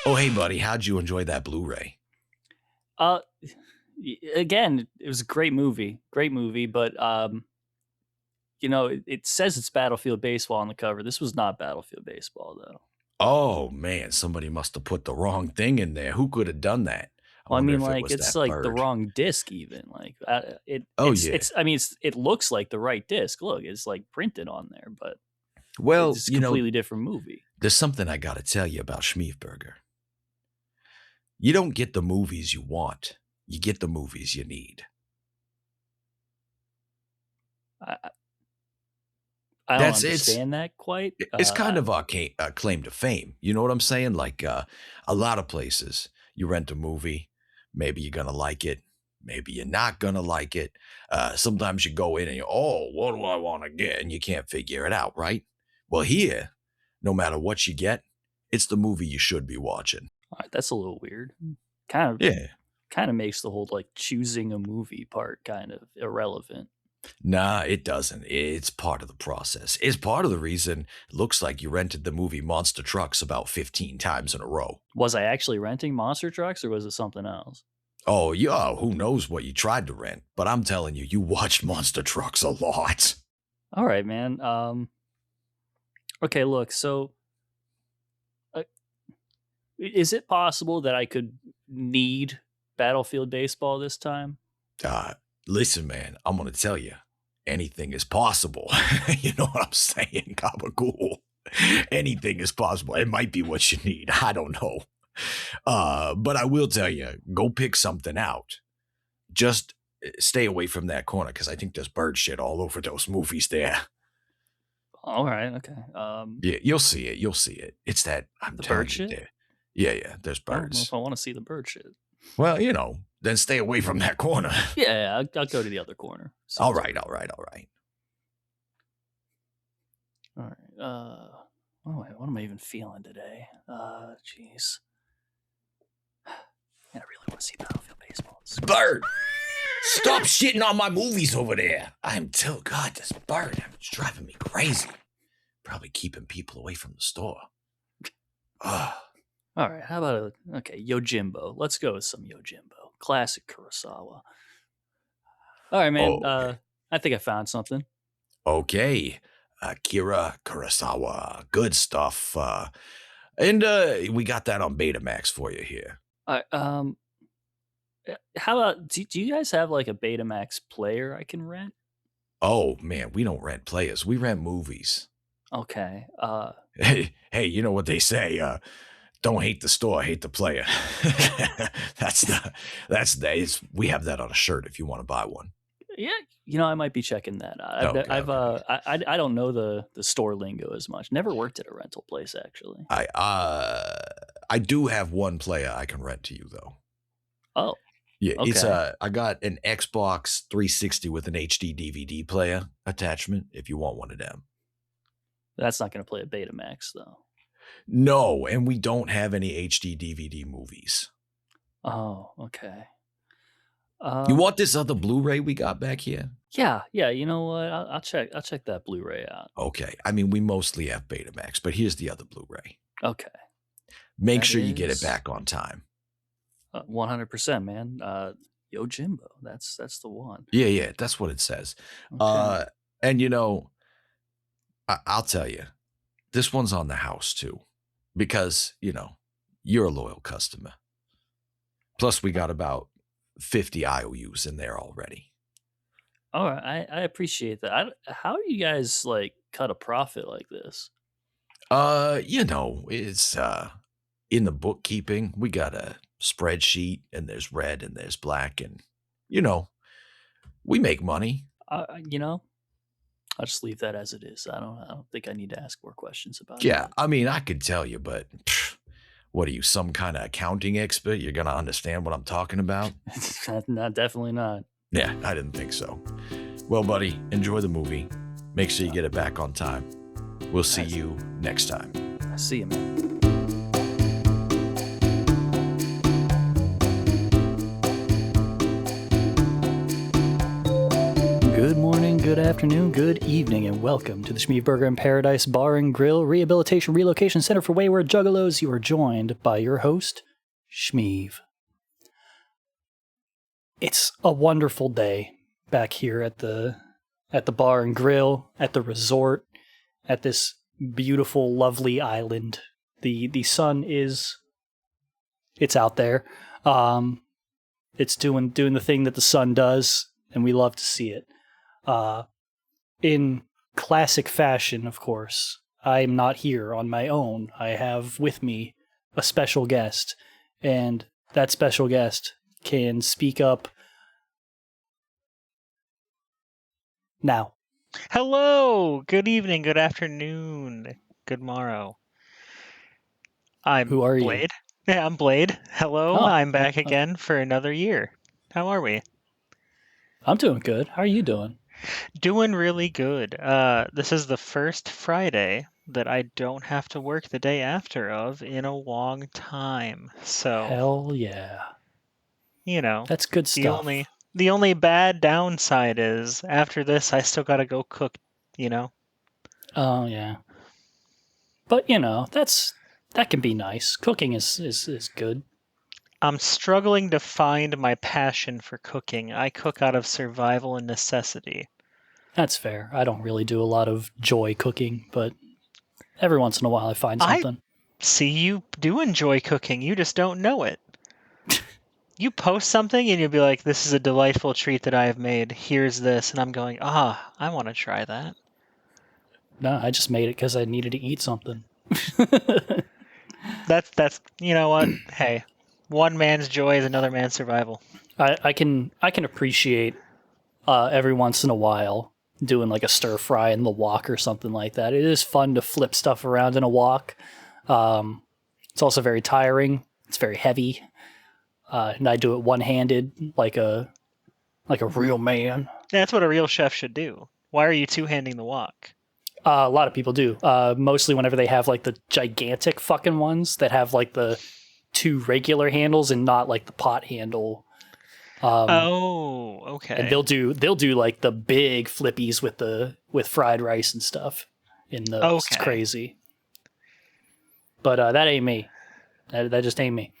Oh, hey, buddy, how'd you enjoy that Blu-ray? Uh, Again, it was a great movie, but it says it's Battlefield Baseball on the cover. This was not Battlefield Baseball, though. Oh, man, somebody must have put the wrong thing in there. Who could have done that? I Well, I wonder mean, if it like was it's that like the bird. wrong disc, even. Like Oh, yeah. it's. I mean, it looks like the right disc. Look, it's like printed on there, but Well, it's a completely different movie. there's something I gotta tell you about Schmiefberger. You don't get the movies you want. You get the movies you need. I I don't That's it's understand that quite. it's kind of a claim to fame. You know what I'm saying? Like, a lot of places, you rent a movie, maybe you're gonna like it, maybe you're not gonna like it. Sometimes you go in and you, "Oh, what do I wanna get?" And you can't figure it out, right? Well, here, no matter what you get, it's the movie you should be watching. That's a little weird. Kind of Yeah. kind of makes the whole like choosing a movie part kind of irrelevant. Nah, it doesn't. It's part of the process. It's part of the reason it looks like you rented the movie Monster Trucks about 15 times in a row. Was I actually renting monster trucks or was it something else? Oh, yeah, who knows what you tried to rent, but I'm telling you, you watched Monster Trucks a lot. All right, man. Okay, look. So, uh, is it possible that I could need Battlefield Baseball this time? Uh, Listen, man, I'm gonna tell you, anything is possible. You know what I'm saying, Gabagool? Anything is possible. It might be what you need. I don't know. But I will tell you, go pick something out. Just stay away from that corner because I think there's bird shit all over those movies there. All right. Okay. Yeah, you'll see it. You'll see it. It's that I'm The telling bird you shit. there. Yeah, yeah, there's I don't know if birds. I want to see the bird shit. Well, then stay away from that corner. Yeah, I'll go to the other corner. All Sounds right, good. all right, all right. All right. What am I even feeling today? Jeez. Man, I really want to see Battlefield Baseball. Bird, stop shitting on my movies over there. I'm tell God, this bird, it's driving me crazy. Probably keeping people away from the store. Ah, All right, how about Yojimbo? Let's go with some Yojimbo. Classic Kurosawa. All right, man. okay. I think I found something. Okay. Akira Kurosawa. Good stuff. And we got that on Betamax for you here. All right, how about do you guys have like a Betamax player I can rent? Oh man, we don't rent players. We rent movies. Okay. Hey, you know what they say? Don't hate the store, hate the player. that's the we have that on a shirt if you want to buy one. Yeah, I might be checking that out. Okay, I've okay, okay. I don't know the store lingo as much. Never worked at a rental place actually. I do have one player I can rent to you though. Oh, Yeah, it's okay. I got an Xbox 360 with an HD DVD player attachment if you want one of them. That's not going to play at Betamax though. No, and we don't have any HD DVD movies. Oh, okay. You want this other Blu-ray we got back here? Yeah. You know what? I'll check. I'll check that Blu-ray out. Okay. I mean, we mostly have Betamax, but here's the other Blu-ray. Okay, Make that sure you get it is back on time. 100%, man. Yojimbo. That's the one. Yeah, yeah, that's what it says. Okay. Uh, and I'll tell you, this one's on the house too, because you're a loyal customer. Plus, we got about 50 IOUs in there already. All right. I appreciate that. How do you guys like cut a profit like this? It's in the bookkeeping. We got a spreadsheet, and there's red and there's black, and you know, we make money. I'll just leave that as it is. I don't think I need to ask more questions about Yeah, that. I mean, I could tell you, but what are you, some kind of accounting expert? You're gonna understand what I'm talking about? Not definitely not. Yeah, I didn't think so. Well, buddy, enjoy the movie. Make sure you get it back on time. We'll see I, you next time. I see you, man. Good morning, good good afternoon, good evening, and welcome to the Shmeev Burger and Paradise Bar and Grill Rehabilitation Relocation Center for Wayward Juggalos. You are joined by your host, Shmeev. It's a wonderful day back here at the bar and grill, at the resort, at this beautiful, lovely island. The sun it's out there. It's doing the thing that the sun does, and we love to see it. In classic fashion, of course, I am not here on my own. I have with me a special guest, and that special guest can speak up now. Hello, good evening, good afternoon, good morrow. I'm Who are you? Blade. Yeah, I'm Blade. Hello, Oh, I'm back again for another year. How are we? I'm doing good. How are you doing? Doing really good. This is the first Friday that I don't have to work the day after of in a long time. So, Hell yeah. you know, That's good the stuff. only bad downside is after this I still gotta go cook, you know? Oh, yeah. But, that can be nice. Cooking is good. I'm struggling to find my passion for cooking. I cook out of survival and necessity. That's fair. I don't really do a lot of joy cooking, but every once in a while I find something. See, you do enjoy cooking, you just don't know it. You post something and you'll be like, this is a delightful treat that I have made. Here's this. And I'm going, I want to try that. No, I just made it because I needed to eat something. That's you know what? Hey, one man's joy is another man's survival. I can appreciate every once in a while doing like a stir fry in the wok or something like that. It is fun to flip stuff around in a wok. It's also very tiring. It's very heavy, and I do it one-handed, like a real man. That's what a real chef should do. Why are you two-handing the wok? A lot of people do. Mostly whenever they have like the gigantic fucking ones that have like the two regular handles and not like the pot handle. Okay. And they'll do like the big flippies with fried rice and stuff in those. Okay. It's crazy. But that ain't me. That just ain't me.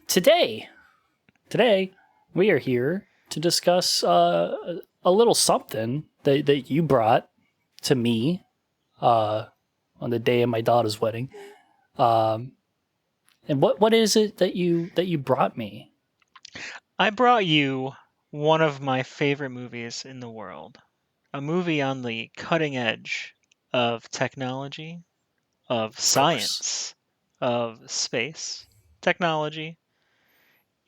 Today we are here to discuss a little something that you brought to me on the day of my daughter's wedding. And what is it that you brought me? I brought you one of my favorite movies in the world. A movie on the cutting edge of technology, of science, of space, technology,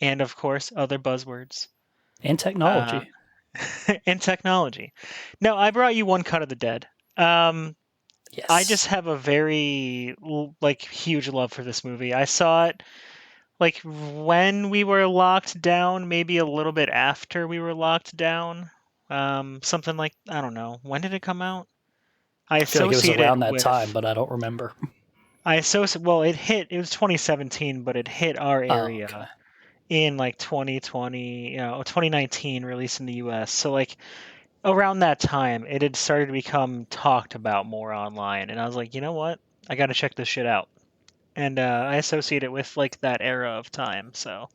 and of course other buzzwords. And technology. And technology. No, I brought you One Cut of the Dead. Yes. I just have a very huge love for this movie. I saw it like when we were locked down, maybe a little bit after we were locked down. Something like, I don't know. When did it come out? I feel like it was around that time, but I don't remember. It was 2017, but it hit our area in like 2020, 2019, released in the US. So like around that time, it had started to become talked about more online. And I was like, you know what? I got to check this shit out. And I associate it with like that era of time. So,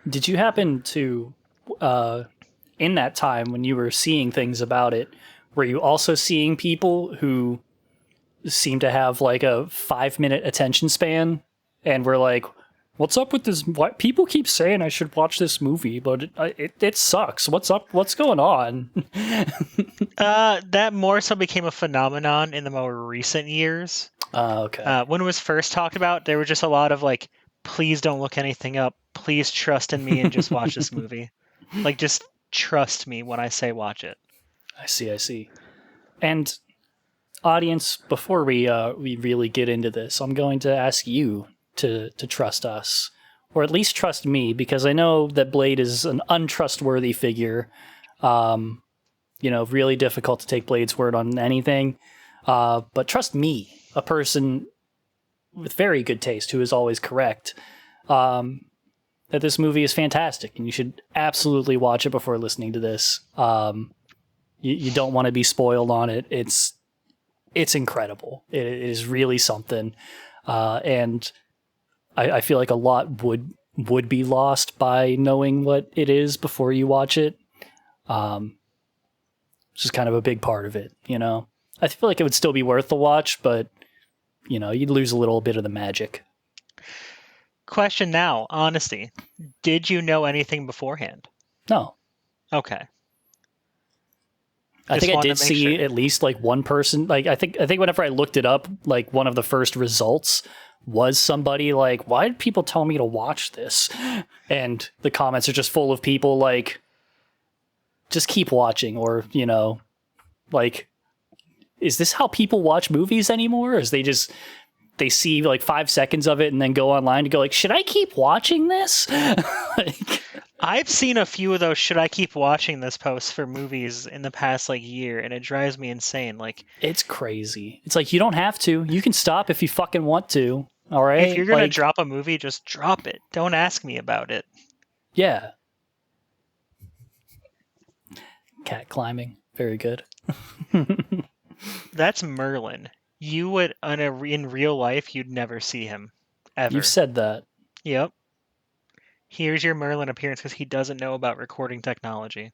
did you happen to, in that time when you were seeing things about it, were you also seeing people who seem to have like a 5-minute attention span and were like, "What's up with this? What people keep saying I should watch this movie, but it sucks. What's up? What's going on?" That more so became a phenomenon in the more recent years. Okay. When it was first talked about, there were just a lot of like, please don't look anything up. Please trust in me and just watch this movie. Like, just trust me when I say watch it. I see. And audience, before we really get into this, I'm going to ask you to trust us, or at least trust me, because I know that Blade is an untrustworthy figure. Really difficult to take Blade's word on anything. But trust me, a person with very good taste who is always correct, that this movie is fantastic and you should absolutely watch it before listening to this. You don't want to be spoiled on it. It's incredible. It is really something, and I feel like a lot would be lost by knowing what it is before you watch it. Which is kind of a big part of it, you know. I feel like it would still be worth the watch, but you know, you'd lose a little bit of the magic. Question now, honesty. Did you know anything beforehand? No. Okay. I think I did see at least like one person. Like I think whenever I looked it up, like one of the first results was somebody like, "Why did people tell me to watch this?" And the comments are just full of people like, "Just keep watching," or you know, like, "Is this how people watch movies anymore?" Or is they see like 5 seconds of it and then go online to go like, "Should I keep watching this?" Like, I've seen a few of those "should I keep watching this" posts for movies in the past like year, and it drives me insane. Like, it's crazy. It's like, you don't have to. You can stop if you fucking want to. All right. if you're gonna drop a movie, just drop it. Don't ask me about it. Yeah. Cat climbing. Very good. That's Merlin. You would in real life, you'd never see him ever. You've said that. Yep. Here's your Merlin appearance because he doesn't know about recording technology.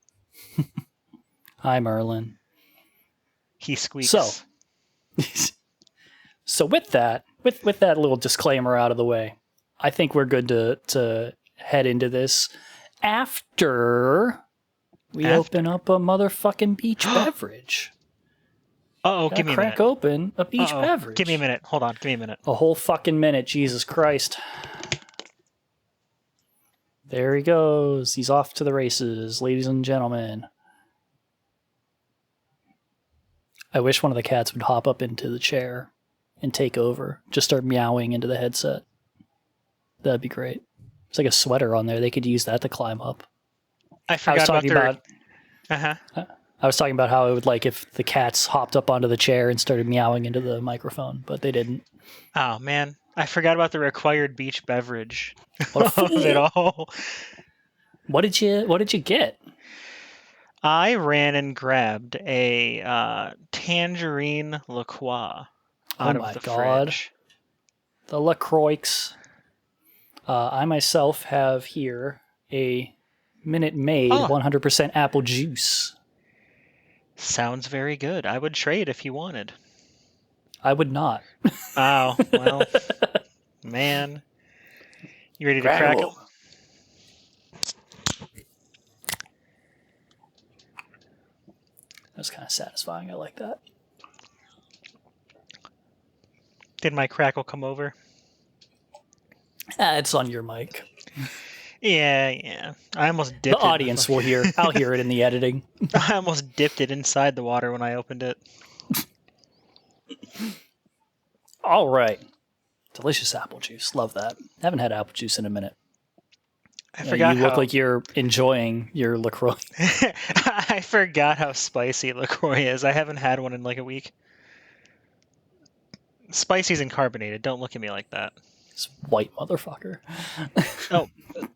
Hi, Merlin. He squeaks. So with that little disclaimer out of the way, I think we're good to head into this after we open up a motherfucking beach beverage. Give me a minute. Crack open a beach beverage. Give me a minute. Hold on. Give me a minute. A whole fucking minute. Jesus Christ. There he goes. He's off to the races, ladies and gentlemen. I wish one of the cats would hop up into the chair and take over. Just start meowing into the headset. That'd be great. It's like a sweater on there. They could use that to climb up. I forgot about I was talking about how it would like if the cats hopped up onto the chair and started meowing into the microphone, but they didn't. Oh man, I forgot about the required beach beverage What a of fool. it all. What did you get? I ran and grabbed a tangerine LaCroix out of the fridge. The LaCroix. I myself have here a Minute Maid 100% apple juice. Sounds very good. I would trade if you wanted. I would not. Oh, well, man. You ready to crack it? That's kind of satisfying. I like that. Did my crackle come over? It's on your mic. Yeah. I almost dipped the audience will hear. I'll hear it in the editing. I almost dipped it inside the water when I opened it. All right. Delicious apple juice. Love that. Haven't had apple juice in a minute. I forgot you look like you're enjoying your LaCroix. I forgot how spicy LaCroix is. I haven't had one in like a week. Spicy's and carbonated. Don't look at me like that. This white motherfucker. Oh,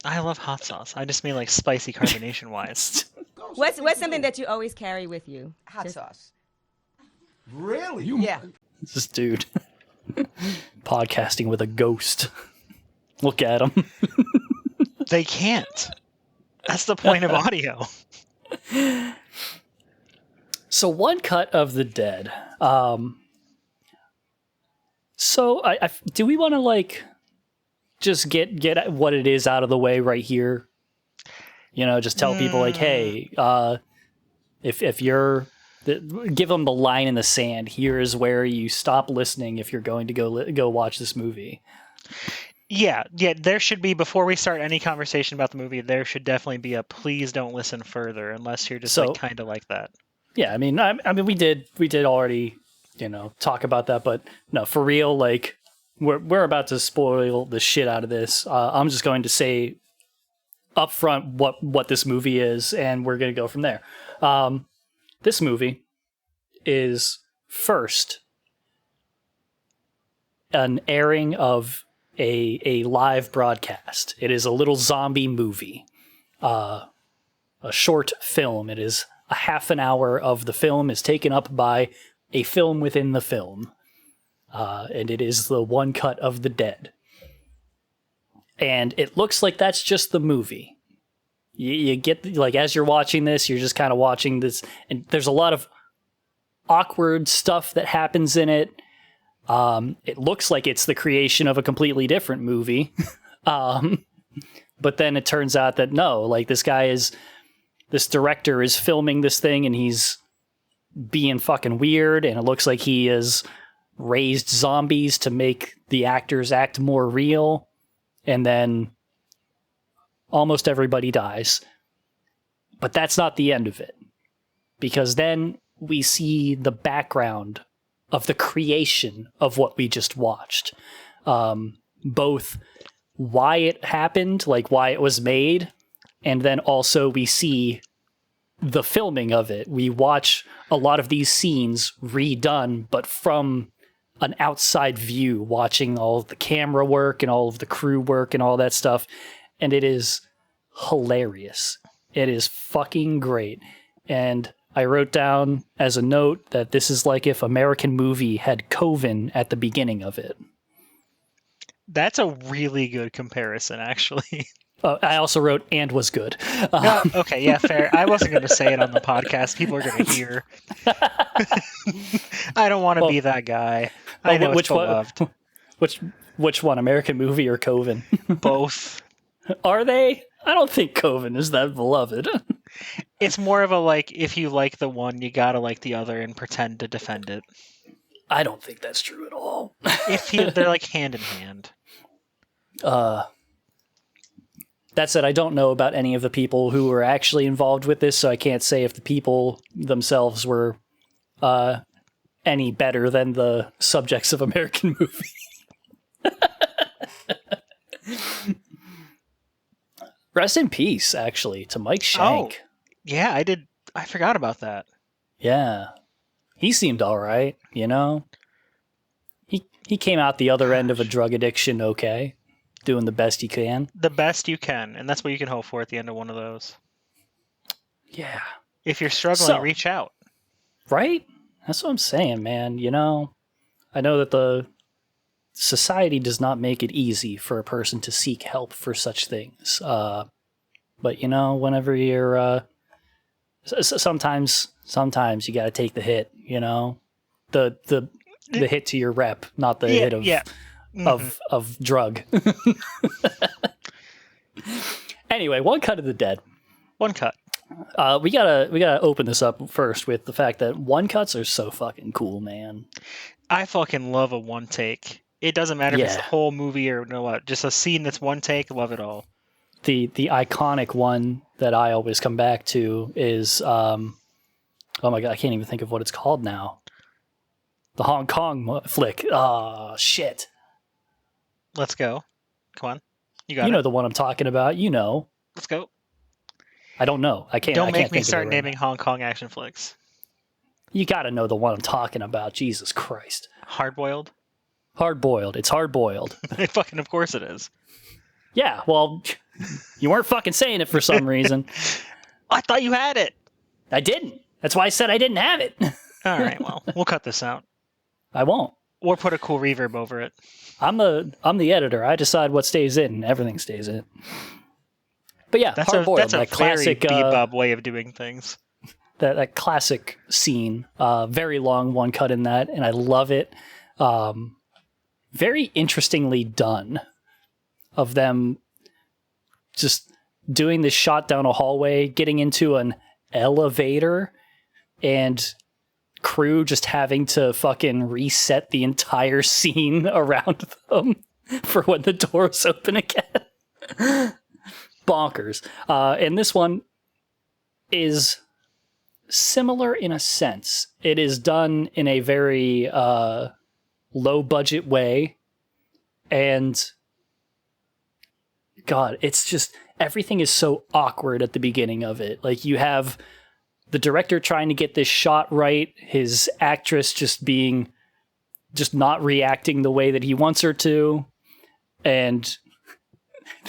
I love hot sauce. I just mean like spicy carbonation wise. What's something that you always carry with you? Hot sauce. Really? Yeah. This dude. Podcasting with a ghost. Look at him. They can't. That's the point of audio. So One Cut of the Dead. So do we want to like just get what it is out of the way right here? You know, just tell people like, hey, if you're give them the line in the sand. Here is where you stop listening if you're going to go watch this movie. Yeah. There should be, before we start any conversation about the movie, there should definitely be a please don't listen further unless you're just like kind of like that. Yeah, I mean, we did already, talk about that, but no, for real, like we're about to spoil the shit out of this. I'm just going to say up front what this movie is, and we're going to go from there. This movie is first an airing of a live broadcast. It is a little zombie movie, a short film. It is a half an hour of the film is taken up by a film within the film. And it is the one cut of the dead. And it looks like that's just the movie. You get, like, as you're watching this, you're just kind of watching this, and there's a lot of awkward stuff that happens in it. It looks like it's the creation of a completely different movie. But then it turns out that no, like, this director is filming this thing and he's being fucking weird, and it looks like he has raised zombies to make the actors act more real, and then almost everybody dies. But that's not the end of it, because then we see the background of the creation of what we just watched. Both why it happened, like why it was made, and then also we see the filming of it. We watch a lot of these scenes redone, but from an outside view, watching all of the camera work and all of the crew work and all that stuff. And it is hilarious. It is fucking great. And I wrote down as a note that this is like if American Movie had Coven at the beginning of it. That's a really good comparison, actually. I also wrote "and was good." Okay, yeah, fair. I wasn't going to say it on the podcast. People are going to hear. I don't want to be that guy. I know it's beloved. Which one, American Movie or Coven? Both. Are they? I don't think Coven is that beloved. It's more of a, like, if you like the one, you gotta like the other and pretend to defend it. I don't think that's true at all. They're like hand in hand. That said, I don't know about any of the people who were actually involved with this, so I can't say if the people themselves were any better than the subjects of American Movie. Rest in peace, actually, to Mike Shank. Oh, yeah, I forgot about that. Yeah. He seemed all right, you know? He came out the other end of a drug addiction okay. Doing the best he can. The best you can, and that's what you can hope for at the end of one of those. Yeah. If you're struggling, reach out. Right? That's what I'm saying, man. You know, I know that the society does not make it easy for a person to seek help for such things. But, you know, whenever you're... sometimes you got to take the hit, you know? The hit to your rep, not the hit of... Yeah. Of drug. Anyway, one cut of the dead. One cut. We gotta open this up first with the fact that one cuts are so fucking cool, man. I fucking love a one take. It doesn't matter if it's the whole movie or what. Just a scene that's one take. Love it all. The iconic one that I always come back to is oh my god, I can't even think of what it's called now. The Hong Kong flick. Oh shit. Let's go. Come on. You got it. You know the one I'm talking about. You know. Let's go. I don't know. I can't. Don't make me think start of it right naming now. Hong Kong action flicks. You got to know the one I'm talking about. Jesus Christ. Hard boiled. Hard boiled. It's hard boiled. Fucking of course it is. Yeah. Well, you weren't fucking saying it for some reason. I thought you had it. I didn't. That's why I said I didn't have it. All right. Well, we'll cut this out. I won't. Or put a cool reverb over it. I'm the editor. I decide what stays in, and everything stays in. But yeah, That's hard boiled. That's a that very classic Bebop way of doing things. that classic scene. Very long one cut in that, and I love it. Very interestingly done. Of them just doing this shot down a hallway, getting into an elevator, and crew just having to fucking reset the entire scene around them for when the doors open again. Bonkers. And this one is similar in a sense. It is done in a very low budget way, and God, it's just everything is so awkward at the beginning of it. Like, you have the director trying to get this shot right, his actress just not reacting the way that he wants her to, and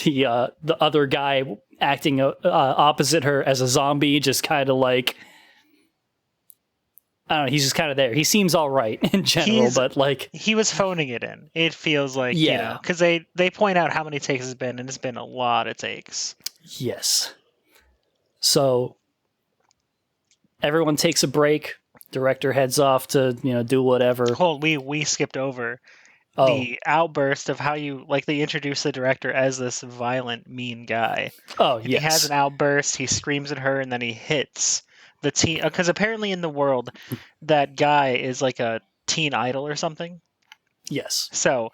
the other guy acting opposite her as a zombie, just kind of like I don't know, he's just kind of there. He seems all right in general, but like he was phoning it in. It feels like, Yeah. because they point out how many takes it's been, and it's been a lot of takes. yes. So everyone takes a break. Director heads off to do whatever. Hold, we skipped over Oh, the outburst of how they introduce the director as this violent, mean guy. oh And He has yes. an outburst. He screams at her, and then he hits the teen. Because apparently in the world, that guy is like a teen idol or something. Yes. So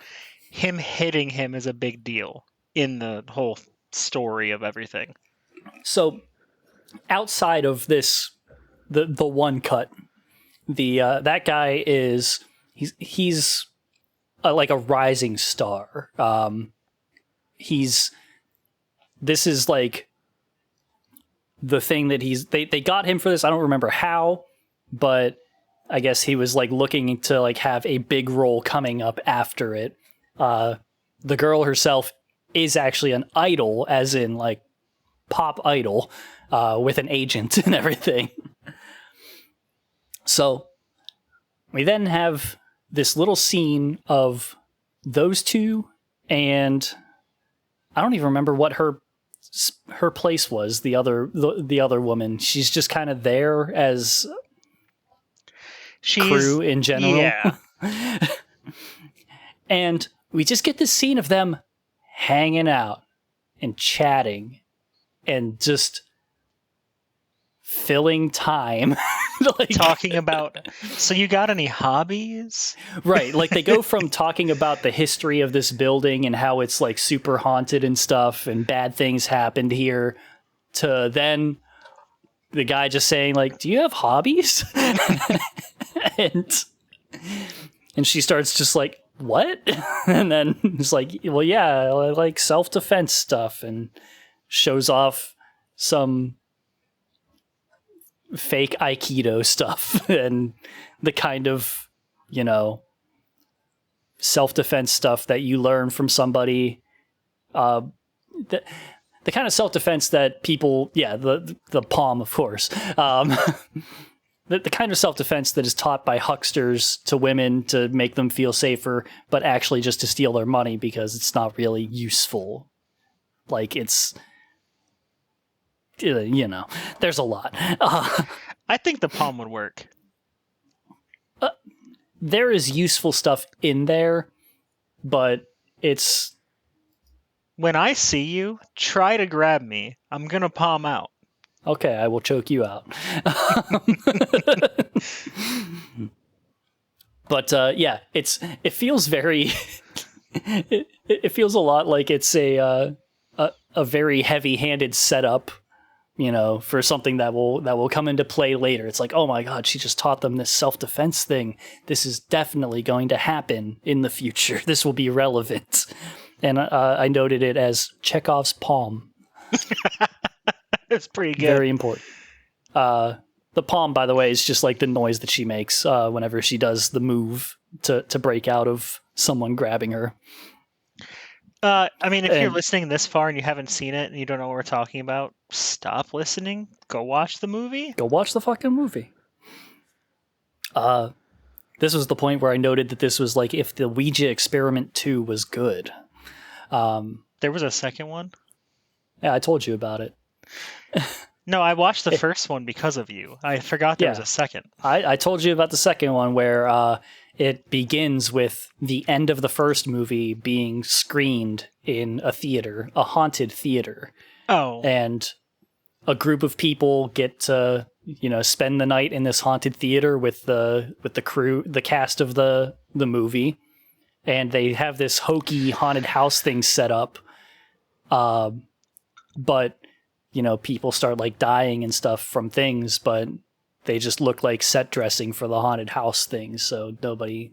him hitting him is a big deal in the whole story of everything. So outside of this, the one cut, that guy is he's like a rising star. This is like the thing that they got him for this. I don't remember how, but I guess he was like looking to like have a big role coming up after it. The girl herself is actually an idol, as in like pop idol, with an agent and everything. So we then have this little scene of those two, and I don't even remember what her place was. The other woman, she's just kind of there as crew in general. Yeah. And we just get this scene of them hanging out and chatting and just filling time. Like, Talking about, so you got any hobbies? right, like they go from talking about the history of this building and how it's like super haunted and stuff and bad things happened here, to then the guy just saying like, do you have hobbies? and she starts just like, what? And then it's like, well, yeah, I like self-defense stuff, and shows off some fake Aikido stuff and the kind of, self-defense stuff that you learn from somebody. The kind of self-defense that people, the palm, of course. The kind of self-defense that is taught by hucksters to women to make them feel safer, but actually just to steal their money because it's not really useful. Like, it's, there's a lot. I think the palm would work. There is useful stuff in there, but it's... When I see you, try to grab me. I'm going to palm out. Okay, I will choke you out. But it feels very... it feels a lot like it's a very heavy-handed setup, for something that will come into play later. It's like, oh my god, she just taught them this self-defense thing. This is definitely going to happen in the future. This will be relevant. And I noted it as Chekhov's palm. It's pretty good. Very important. The palm, by the way, is just like the noise that she makes whenever she does the move to break out of someone grabbing her. If you're listening this far and you haven't seen it and you don't know what we're talking about, stop listening. Go watch the movie. Go watch the fucking movie. This was the point where I noted that this was like if the Ouija Experiment 2 was good. There was a second one? Yeah, I told you about it. No, I watched the first one because of you. I forgot there was a second. I told you about the second one where it begins with the end of the first movie being screened in a theater, a haunted theater. Oh. And a group of people get to, spend the night in this haunted theater with the crew, the cast of the movie. And they have this hokey haunted house thing set up. But, people start like dying and stuff from things, but they just look like set dressing for the haunted house things, so nobody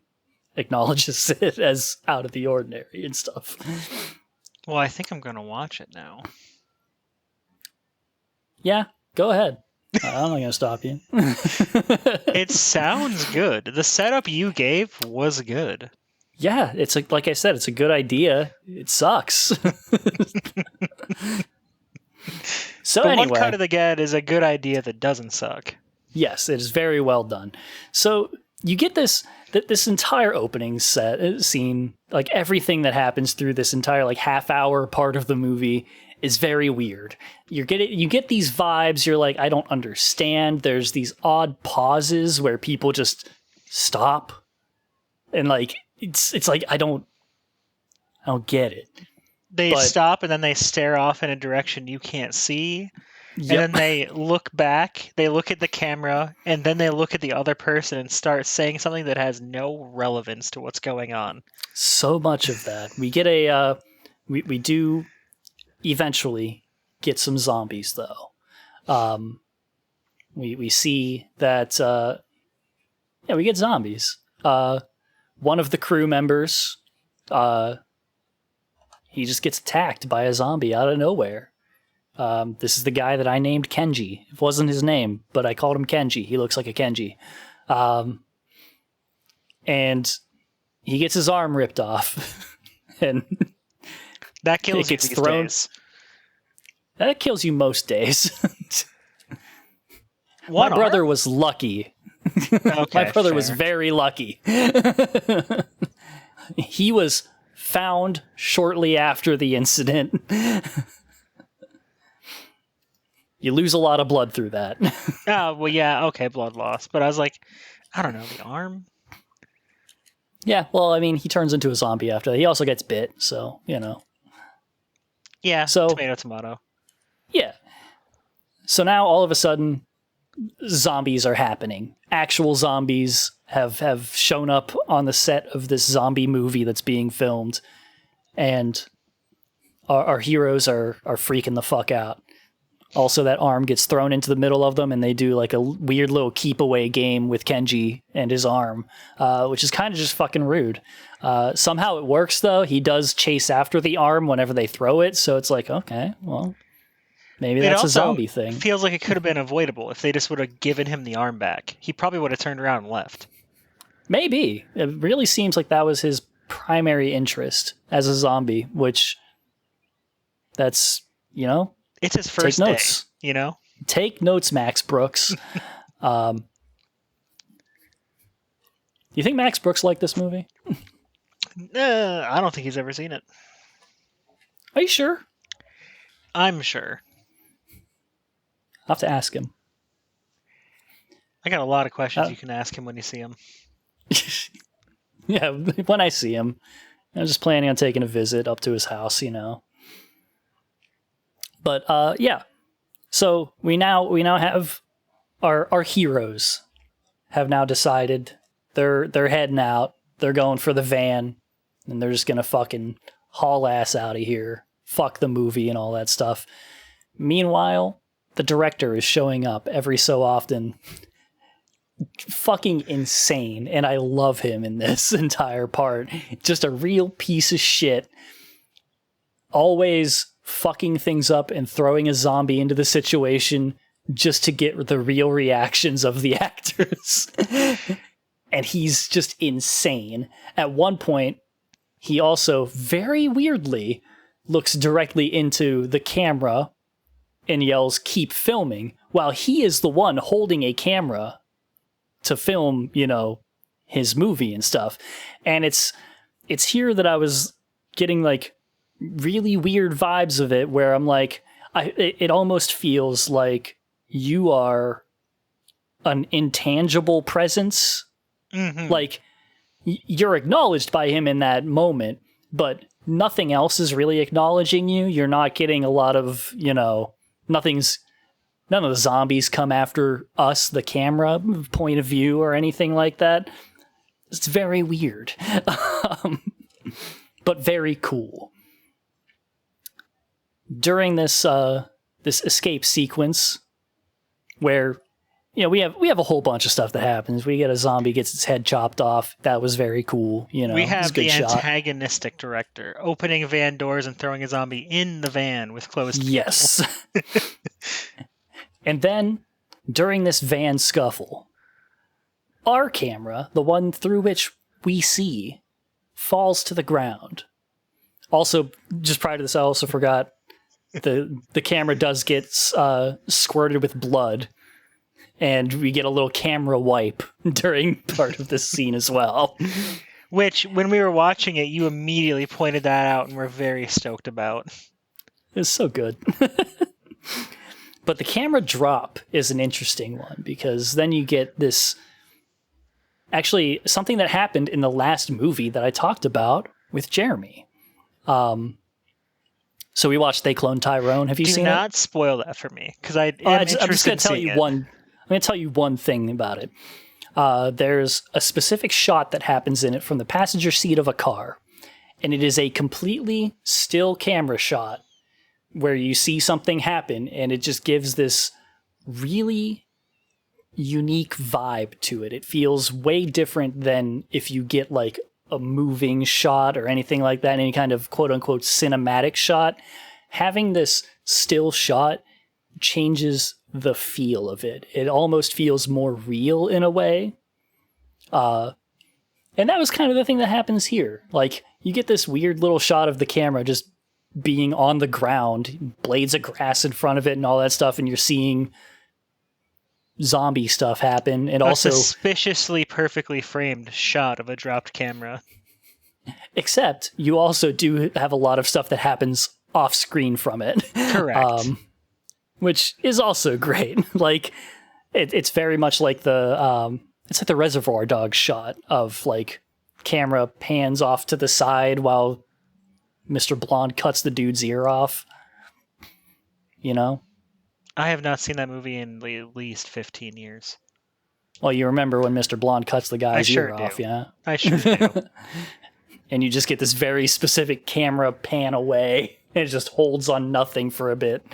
acknowledges it as out of the ordinary and stuff. Well, I think I'm going to watch it now. Yeah, go ahead. I'm not going to stop you. It sounds good. The setup you gave was good. Yeah, it's like I said, it's a good idea. It sucks. So the anyway, one cut of the gad is a good idea that doesn't suck. Yes, it is very well done. So you get this entire opening scene, like everything that happens through this entire like half-hour part of the movie is very weird. You get these vibes. You're like, I don't understand. There's these odd pauses where people just stop, and like it's like I don't get it. They stop and then they stare off in a direction you can't see. Yep. And then they look back, they look at the camera, and then they look at the other person and start saying something that has no relevance to what's going on. So much of that. We get we do eventually get some zombies, though. We see that, we get zombies. One of the crew members, he just gets attacked by a zombie out of nowhere. This is the guy that I named Kenji. It wasn't his name, but I called him Kenji. He looks like a Kenji. And he gets his arm ripped off. And that kills you these days. That kills you most days. My brother was lucky. Okay, my brother was very lucky. He was found shortly after the incident. You lose a lot of blood through that. Oh, well, yeah, okay, blood loss. But I was like, I don't know, the arm? Yeah, well, I mean, he turns into a zombie after that. He also gets bit, so, you know. Yeah, so, tomato. Yeah. So now, all of a sudden, zombies are happening. Actual zombies have shown up on the set of this zombie movie that's being filmed. And our heroes are freaking the fuck out. Also, that arm gets thrown into the middle of them, and they do like a weird little keep away game with Kenji and his arm, which is kind of just fucking rude. Somehow it works, though. He does chase after the arm whenever they throw it, so it's like, okay, well, maybe that's a zombie thing. It feels like it could have been avoidable if they just would have given him the arm back. He probably would have turned around and left. Maybe. It really seems like that was his primary interest as a zombie, which that's, you know, it's his first take notes. Day, you know? Take notes, Max Brooks. You think Max Brooks liked this movie? I don't think he's ever seen it. Are you sure? I'm sure. I'll have to ask him. I got a lot of questions you can ask him when you see him. Yeah, when I see him. I'm just planning on taking a visit up to his house, you know. But yeah, so we now have our heroes have now decided they're heading out. They're going for the van, and they're just gonna fucking haul ass out of here. Fuck the movie and all that stuff. Meanwhile, the director is showing up every so often, fucking insane, and I love him in this entire part. Just a real piece of shit. Always fucking things up and throwing a zombie into the situation just to get the real reactions of the actors. And he's just insane. At one point, he also very weirdly looks directly into the camera and yells, "Keep filming," while he is the one holding a camera to film, you know, his movie and stuff. And it's here that I was getting like really weird vibes of it, where I'm like, it almost feels like you are an intangible presence. Mm-hmm. Like, you're acknowledged by him in that moment, but nothing else is really acknowledging you. You're not getting a lot of, you know, none of the zombies come after us, the camera point of view or anything like that. It's very weird, but very cool. During this this escape sequence, where, you know, we have a whole bunch of stuff that happens. We get a zombie gets its head chopped off. That was very cool. You know, we have the shot. Antagonistic director opening van doors and throwing a zombie in the van with closed people. Yes. And then during this van scuffle, our camera, the one through which we see, falls to the ground. Also, just prior to this, I also forgot the camera does get squirted with blood. And we get a little camera wipe during part of this scene as well. Which, when we were watching it, you immediately pointed that out and were very stoked about. It's so good. But the camera drop is an interesting one, because then you get this... Actually, something that happened in the last movie that I talked about with Jeremy. So we watched They Clone Tyrone. Have you seen it? Do not spoil that for me, because I'm just going to tell you it. one. I'm going to tell you one thing about it. There's a specific shot that happens in it from the passenger seat of a car, and it is a completely still camera shot where you see something happen, and it just gives this really unique vibe to it. It feels way different than if you get like a moving shot or anything like that, any kind of quote-unquote cinematic shot. Having this still shot changes the feel of it. It almost feels more real in a way. And that was kind of the thing that happens here. Like, you get this weird little shot of the camera just being on the ground, blades of grass in front of it and all that stuff, and you're seeing zombie stuff happen. And also suspiciously perfectly framed shot of a dropped camera. Except you also do have a lot of stuff that happens off screen from it. Correct. Which is also great. Like, it's very much like the Reservoir Dogs shot of like camera pans off to the side while Mr. Blonde cuts the dude's ear off. You know? I have not seen that movie in at least 15 years. Well, you remember when Mr. Blonde cuts the guy's ear do. off, yeah? I sure do. And you just get this very specific camera pan away, and it just holds on nothing for a bit.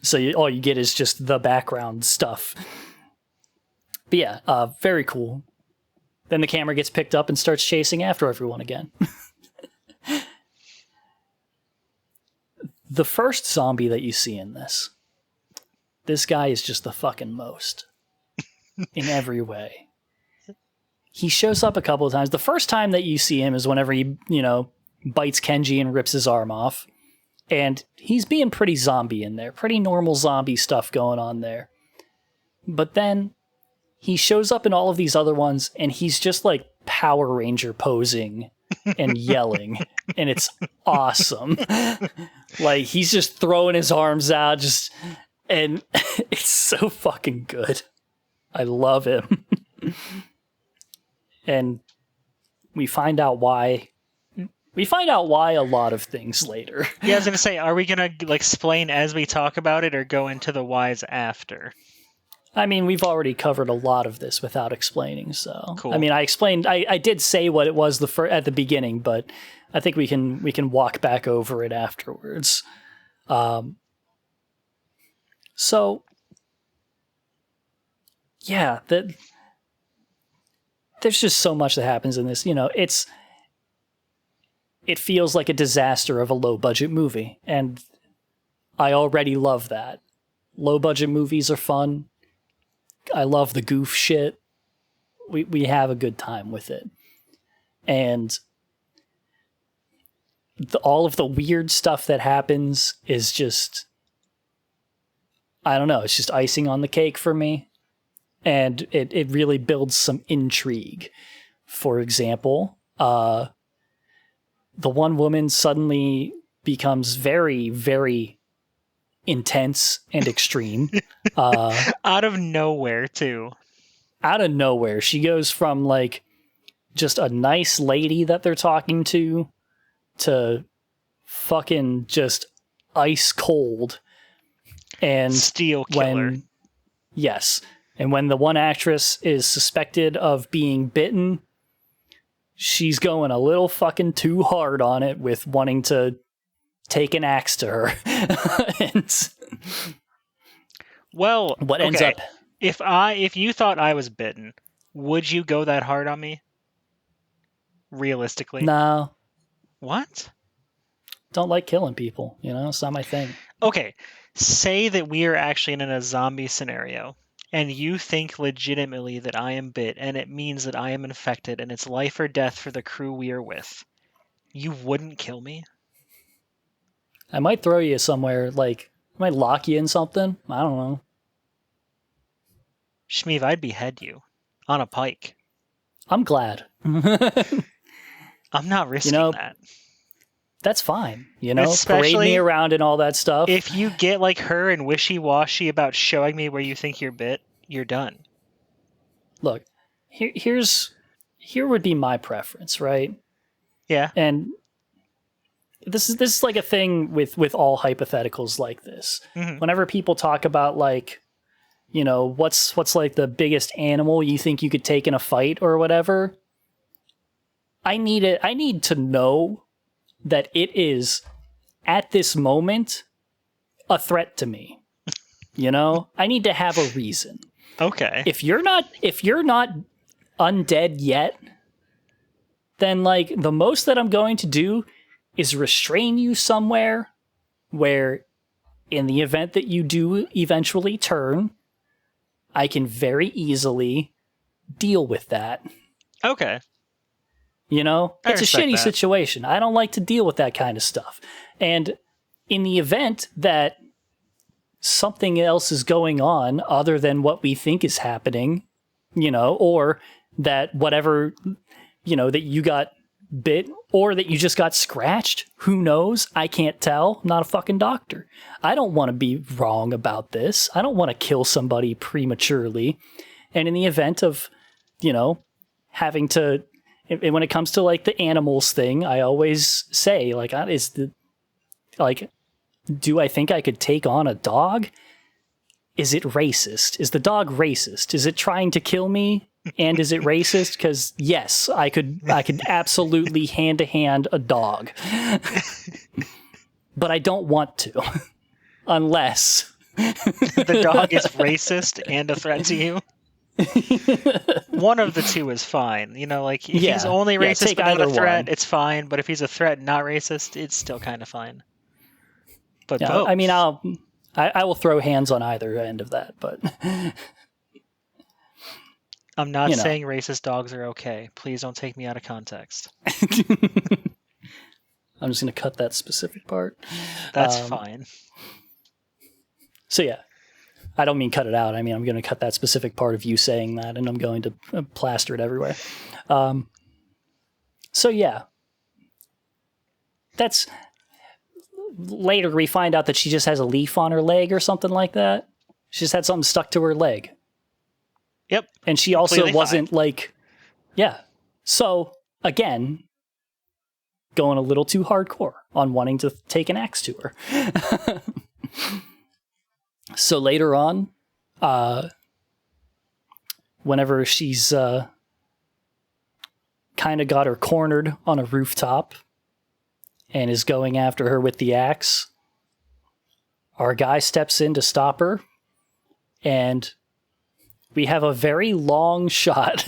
So all you get is just the background stuff. But yeah, very cool. Then the camera gets picked up and starts chasing after everyone again. The first zombie that you see in this guy is just the fucking most. In every way. He shows up a couple of times. The first time that you see him is whenever he, bites Kenji and rips his arm off. And he's being pretty zombie in there. Pretty normal zombie stuff going on there. But then he shows up in all of these other ones, and he's just like Power Ranger posing and yelling. And it's awesome. Like, he's just throwing his arms out, and it's so fucking good. I love him. And we find out why. We find out why a lot of things later. Yeah, I was going to say, are we going to explain as we talk about it or go into the whys after? I mean, we've already covered a lot of this without explaining, so. Cool. I mean, I explained, I did say what it was at the beginning, but I think we can walk back over it afterwards. So, yeah, there's just so much that happens in this. It feels like a disaster of a low-budget movie, and I already love that. Low-budget movies are fun. I love the goof shit. We have a good time with it. And all of the weird stuff that happens is just... I don't know, it's just icing on the cake for me. And it really builds some intrigue. For example, the one woman suddenly becomes very, very intense and extreme. Out of nowhere, too. Out of nowhere. She goes from, like, just a nice lady that they're talking to fucking just ice cold. And Steel killer. Yes. And when the one actress is suspected of being bitten, she's going a little fucking too hard on it with wanting to take an axe to her. Well, what ends up... If you thought I was bitten, would you go that hard on me? Realistically? No. What? Don't like killing people, it's not my thing. Okay, say that we are actually in a zombie scenario, and you think legitimately that I am bit, and it means that I am infected, and it's life or death for the crew we are with. You wouldn't kill me? I might throw you somewhere, I might lock you in something. I don't know. Shmeev, I'd behead you on a pike. I'm glad. I'm not risking that. That's fine. You know, Especially parade me around and all that stuff. If you get like her and wishy-washy about showing me where you think you're bit, you're done. Look, here would be my preference, right? Yeah. And this is like a thing with all hypotheticals like this. Mm-hmm. Whenever people talk about like, you know, what's like the biggest animal you think you could take in a fight or whatever, I need to know that it is at this moment a threat to me. You know? I need to have a reason. Okay. If you're not undead yet, then like the most that I'm going to do is restrain you somewhere where in the event that you do eventually turn, I can very easily deal with that. Okay. You know, it's a shitty that. situation. I don't like to deal with that kind of stuff. And in the event that something else is going on other than what we think is happening, you know, or that whatever, you know, that you got bit or that you just got scratched, who knows? I can't tell. I'm not a fucking doctor. I don't want to be wrong about this. I don't want to kill somebody prematurely. And in the event of, you know, having to, and when it comes to like the animals thing, I always say like, do I think I could take on a dog? Is it racist? Is the dog racist? Is it trying to kill me? And is it racist? Because yes, I could absolutely hand to hand a dog, but I don't want to, unless the dog is racist and a threat to you. One of the two is fine. You know, like if he's only racist but not a threat, it's fine. But if he's a threat and not racist, it's still kind of fine. But both. I mean, I will throw hands on either end of that, but I'm not saying racist dogs are okay. Please don't take me out of context. I'm just going to cut that specific part. That's fine. So yeah, I don't mean cut it out. I mean, I'm going to cut that specific part of you saying that, and I'm going to plaster it everywhere. So yeah, that's... Later, we find out that she just has a leaf on her leg or something like that. She just had something stuck to her leg. Yep. And she also wasn't like... Yeah. So, again, going a little too hardcore on wanting to take an axe to her. So later on, whenever she's kind of got her cornered on a rooftop and is going after her with the axe, our guy steps in to stop her, and we have a very long shot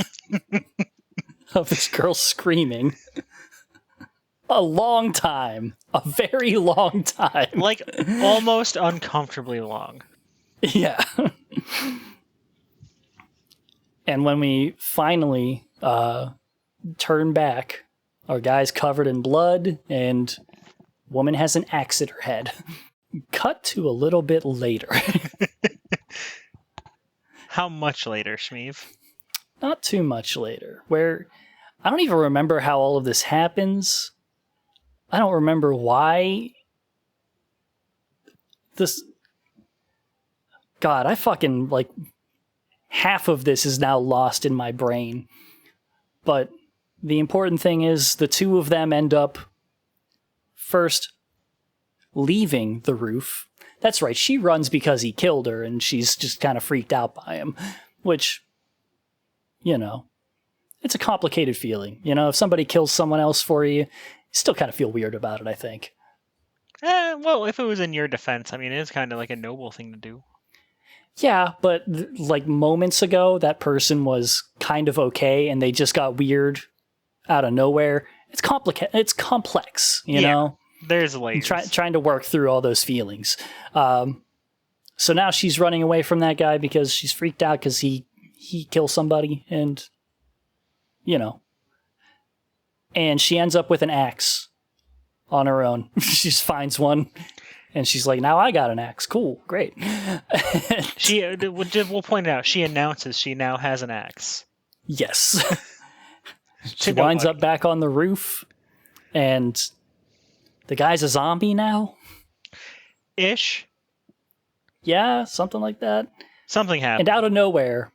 of this girl screaming. A long time. A very long time. Like, almost uncomfortably long. Yeah. And when we finally turn back, our guy's covered in blood, and woman has an axe at her head. Cut to a little bit later. How much later, Shmeev? Not too much later. Where I don't even remember how all of this happens. I don't remember why. God, I fucking, like, half of this is now lost in my brain. But the important thing is the two of them end up first leaving the roof. That's right, she runs because he killed her, and she's just kind of freaked out by him. Which, you know, it's a complicated feeling. You know, if somebody kills someone else for you, you still kind of feel weird about it, I think. Well, if it was in your defense, I mean, it is kind of like a noble thing to do. Yeah, but like moments ago, that person was kind of okay, and they just got weird out of nowhere. It's complicated. It's complex, you know? There's layers. Trying to work through all those feelings. So now she's running away from that guy because she's freaked out because he killed somebody, and, you know. And she ends up with an axe on her own. She just finds one And she's like, now I got an axe. Cool, great. We'll point it out. She announces she now has an axe. Yes. She To winds nobody. up back on the roof, and the guy's a zombie now. Ish. Yeah, something like that. Something happened. And out of nowhere,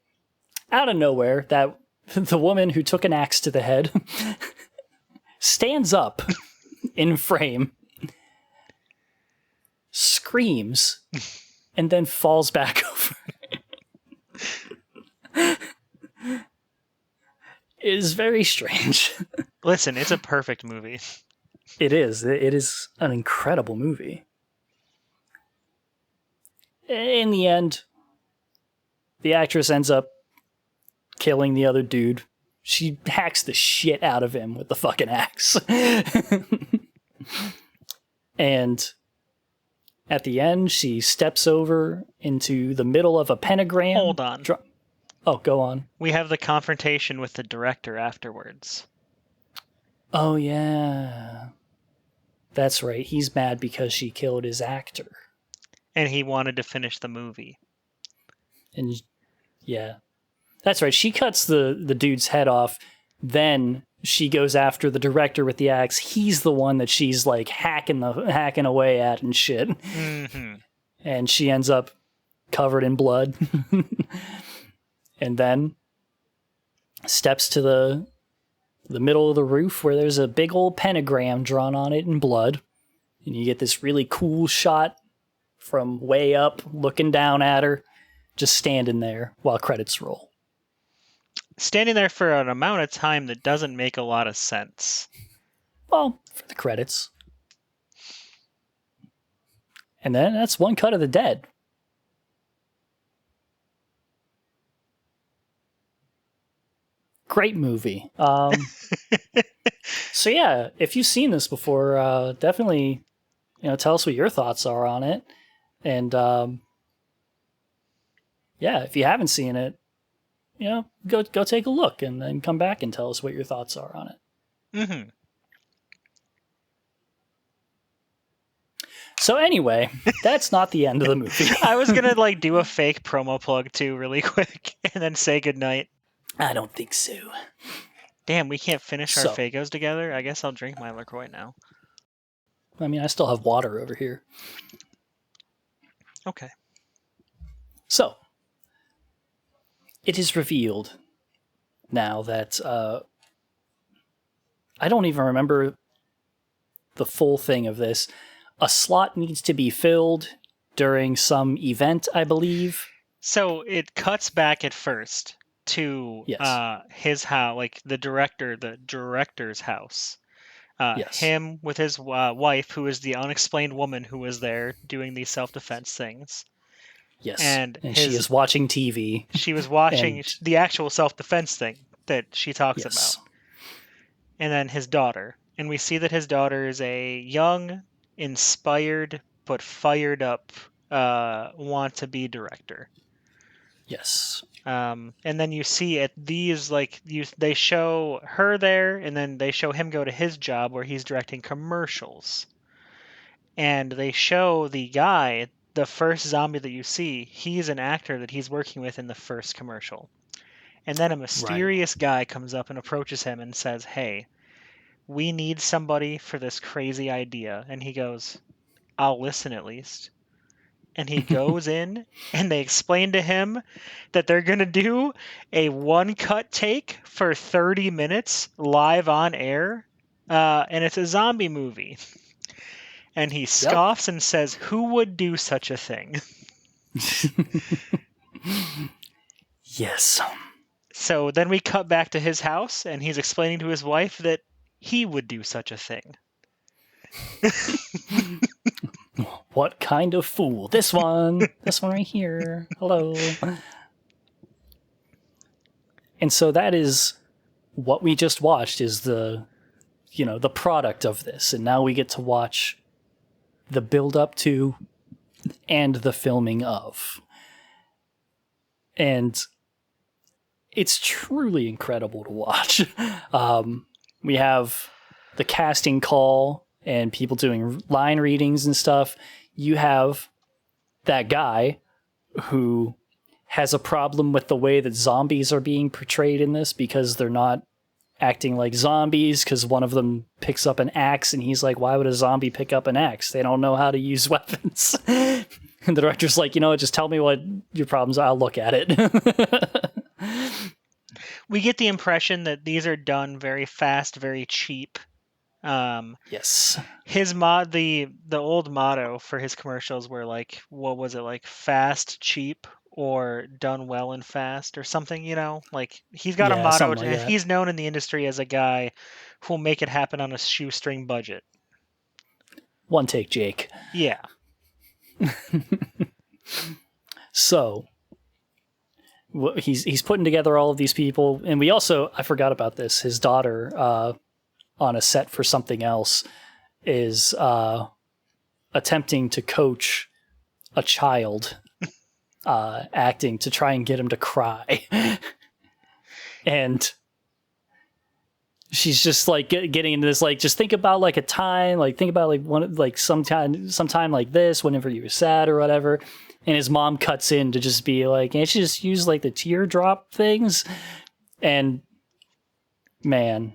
that the woman who took an axe to the head stands up in frame, screams, and then falls back over. It is very strange. Listen, it's a perfect movie. It is. It is an incredible movie. In the end, the actress ends up killing the other dude. She hacks the shit out of him with the fucking axe. And at the end, she steps over into the middle of a pentagram. Hold on. Oh, go on. We have the confrontation with the director afterwards. Oh, yeah. That's right. He's mad because she killed his actor. And he wanted to finish the movie. And yeah. That's right. She cuts the dude's head off. Then she goes after the director with the axe. He's the one that she's like hacking away at and shit. Mm-hmm. And she ends up covered in blood. And then steps to the middle of the roof where there's a big old pentagram drawn on it in blood. And you get this really cool shot from way up, looking down at her, just standing there while credits roll. Standing there for an amount of time that doesn't make a lot of sense. Well, for the credits. And then that's one cut of the dead. Great movie. So yeah, if you've seen this before, definitely, tell us what your thoughts are on it. And yeah, if you haven't seen it, go take a look and then come back and tell us what your thoughts are on it. Mm-hmm. So anyway, that's not the end of the movie. I was gonna do a fake promo plug too, really quick, and then say goodnight. I don't think so. Damn, we can't finish our So- Fagos together? I guess I'll drink my LaCroix now. I mean, I still have water over here. Okay. So, it is revealed now that I don't even remember the full thing of this. A slot needs to be filled during some event, I believe. So it cuts back at first to Yes. his house, the director's house. Yes. Him with his wife, who is the unexplained woman who was there doing these self-defense things. Yes. And she is watching TV. She was watching And- the actual self-defense thing that she talks Yes. about. And then his daughter. And we see that his daughter is a young, inspired, but fired up want-to-be director. Yes. And then you see at these, they show her there, and then they show him go to his job where he's directing commercials. And they show the guy, the first zombie that you see, he's an actor that he's working with in the first commercial. And then a mysterious guy comes up and approaches him and says, "Hey, we need somebody for this crazy idea." And he goes, "I'll listen at least." And he goes in, and they explain to him that they're going to do a one-cut take for 30 minutes live on air, and it's a zombie movie. And he scoffs and says, "Who would do such a thing?" Yes. So then we cut back to his house, and he's explaining to his wife that he would do such a thing. What kind of fool? This one. This one right here. Hello. And so that is what we just watched is the product of this. And now we get to watch the build up to and the filming of. And it's truly incredible to watch. We have the casting call and people doing line readings and stuff. you have that guy who has a problem with the way that zombies are being portrayed in this because they're not acting like zombies, because one of them picks up an axe and he's like, why would a zombie pick up an axe? They don't know how to use weapons. And the director's like, just tell me what your problems are. I'll look at it. We get the impression that these are done very fast, very cheap. Yes. The old motto for his commercials were like, what was it, like fast, cheap, or done well and fast, or something, like he's got a motto, like and that. he's known in the industry as a guy who'll make it happen on a shoestring budget. One take, Jake. Yeah. So he's putting together all of these people, and we also, I forgot about this, his daughter on a set for something else is attempting to coach a child acting to try and get him to cry. And she's just like getting into this, like, just think about like a time, like think about like one, like sometime like this, whenever you were sad or whatever. And his mom cuts in to just be like, can't you just use like the teardrop things? And man,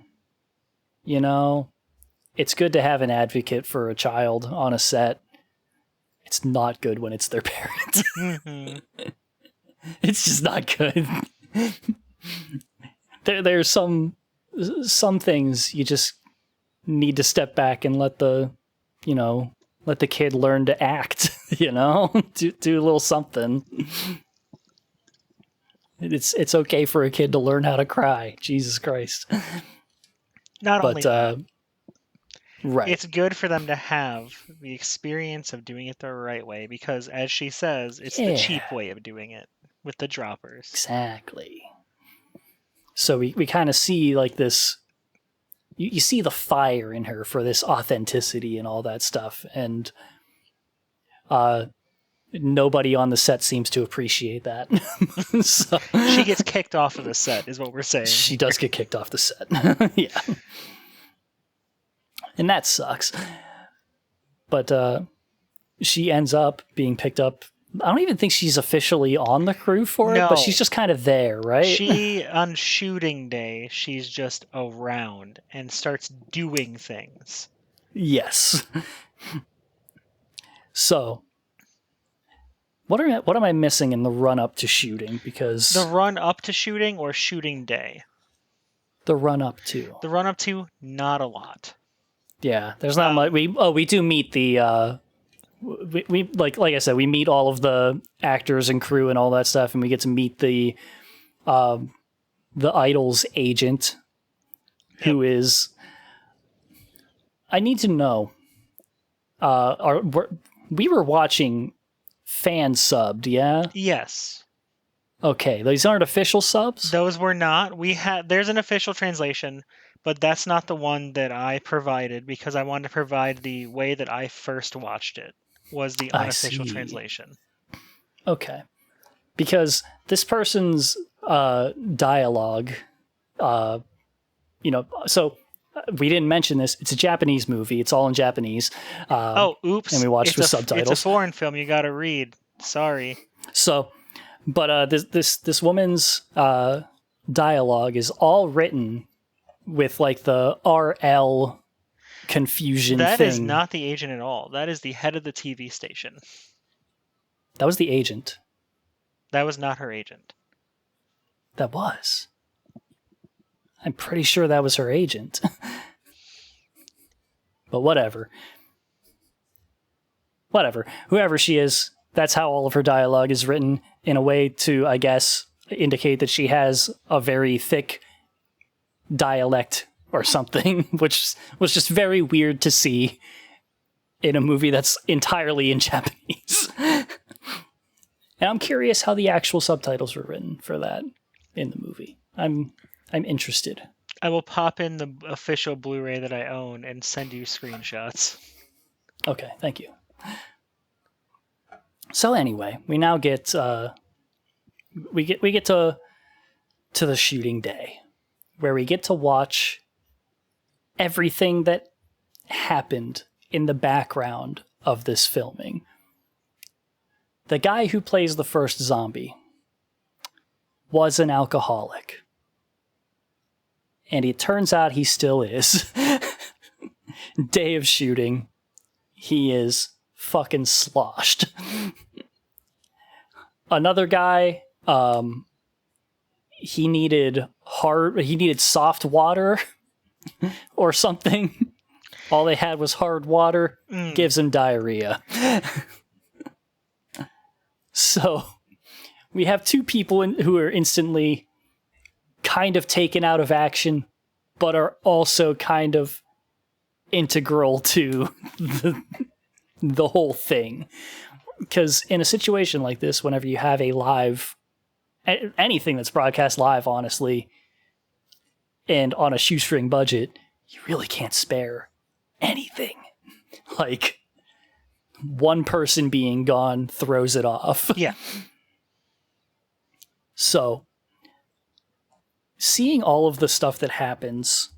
it's good to have an advocate for a child on a set. It's not good when it's their parent. Mm-hmm. It's just not good. There's some things you just need to step back and let the kid learn to act, do a little something. It's okay for a kid to learn how to cry. Jesus Christ. Only that. Right. It's good for them to have the experience of doing it the right way, because as she says, it's the cheap way of doing it with the droppers. Exactly. So we kind of see like this, you see the fire in her for this authenticity and all that stuff. And nobody on the set seems to appreciate that. So, she gets kicked off of the set is what we're saying. She does get kicked off the set. Yeah. And that sucks. But she ends up being picked up. I don't even think she's officially on the crew for it, but she's just kind of there, right? On shooting day, she's just around and starts doing things. Yes. So, what am I missing in the run up to shooting? Because the run up to shooting or shooting day? The run up to. The run up to, not a lot. Yeah, there's not much. We do meet the we like I said, we meet all of the actors and crew and all that stuff, and we get to meet the Idol's agent, who is. I need to know. We were watching fan subbed, yeah? Yes. Okay, these aren't official subs? Those were not. There's an official translation, but that's not the one that I provided, because I wanted to provide the way that I first watched it, was the unofficial translation. Okay. Because this person's dialogue, so we didn't mention this. It's a Japanese movie. It's all in Japanese. Oops. And we watched with subtitles. It's a foreign film. You got to read. Sorry. So, but this woman's dialogue is all written with like the RL confusion thing. That is not the agent at all. That is the head of the TV station. That was the agent. That was not her agent. That was. I'm pretty sure that was her agent. But whatever. Whoever she is, that's how all of her dialogue is written, in a way to, I guess, indicate that she has a very thick dialect or something, which was just very weird to see in a movie that's entirely in Japanese. And I'm curious how the actual subtitles were written for that in the movie. I'm interested. I will pop in the official Blu-ray that I own and send you screenshots. Okay, thank you. So anyway, we now get we get to the shooting day, where we get to watch everything that happened in the background of this filming. the guy who plays the first zombie was an alcoholic. And it turns out he still is. Day of shooting, he is fucking sloshed. Another guy, he needed soft water or something. All they had was hard water. Gives him diarrhea. So we have two people who are instantly kind of taken out of action, but are also kind of integral to the whole thing. Because in a situation like this, whenever you have a live, anything that's broadcast live, honestly, and on a shoestring budget, you really can't spare anything. Like, one person being gone throws it off. Yeah. So, seeing all of the stuff that happens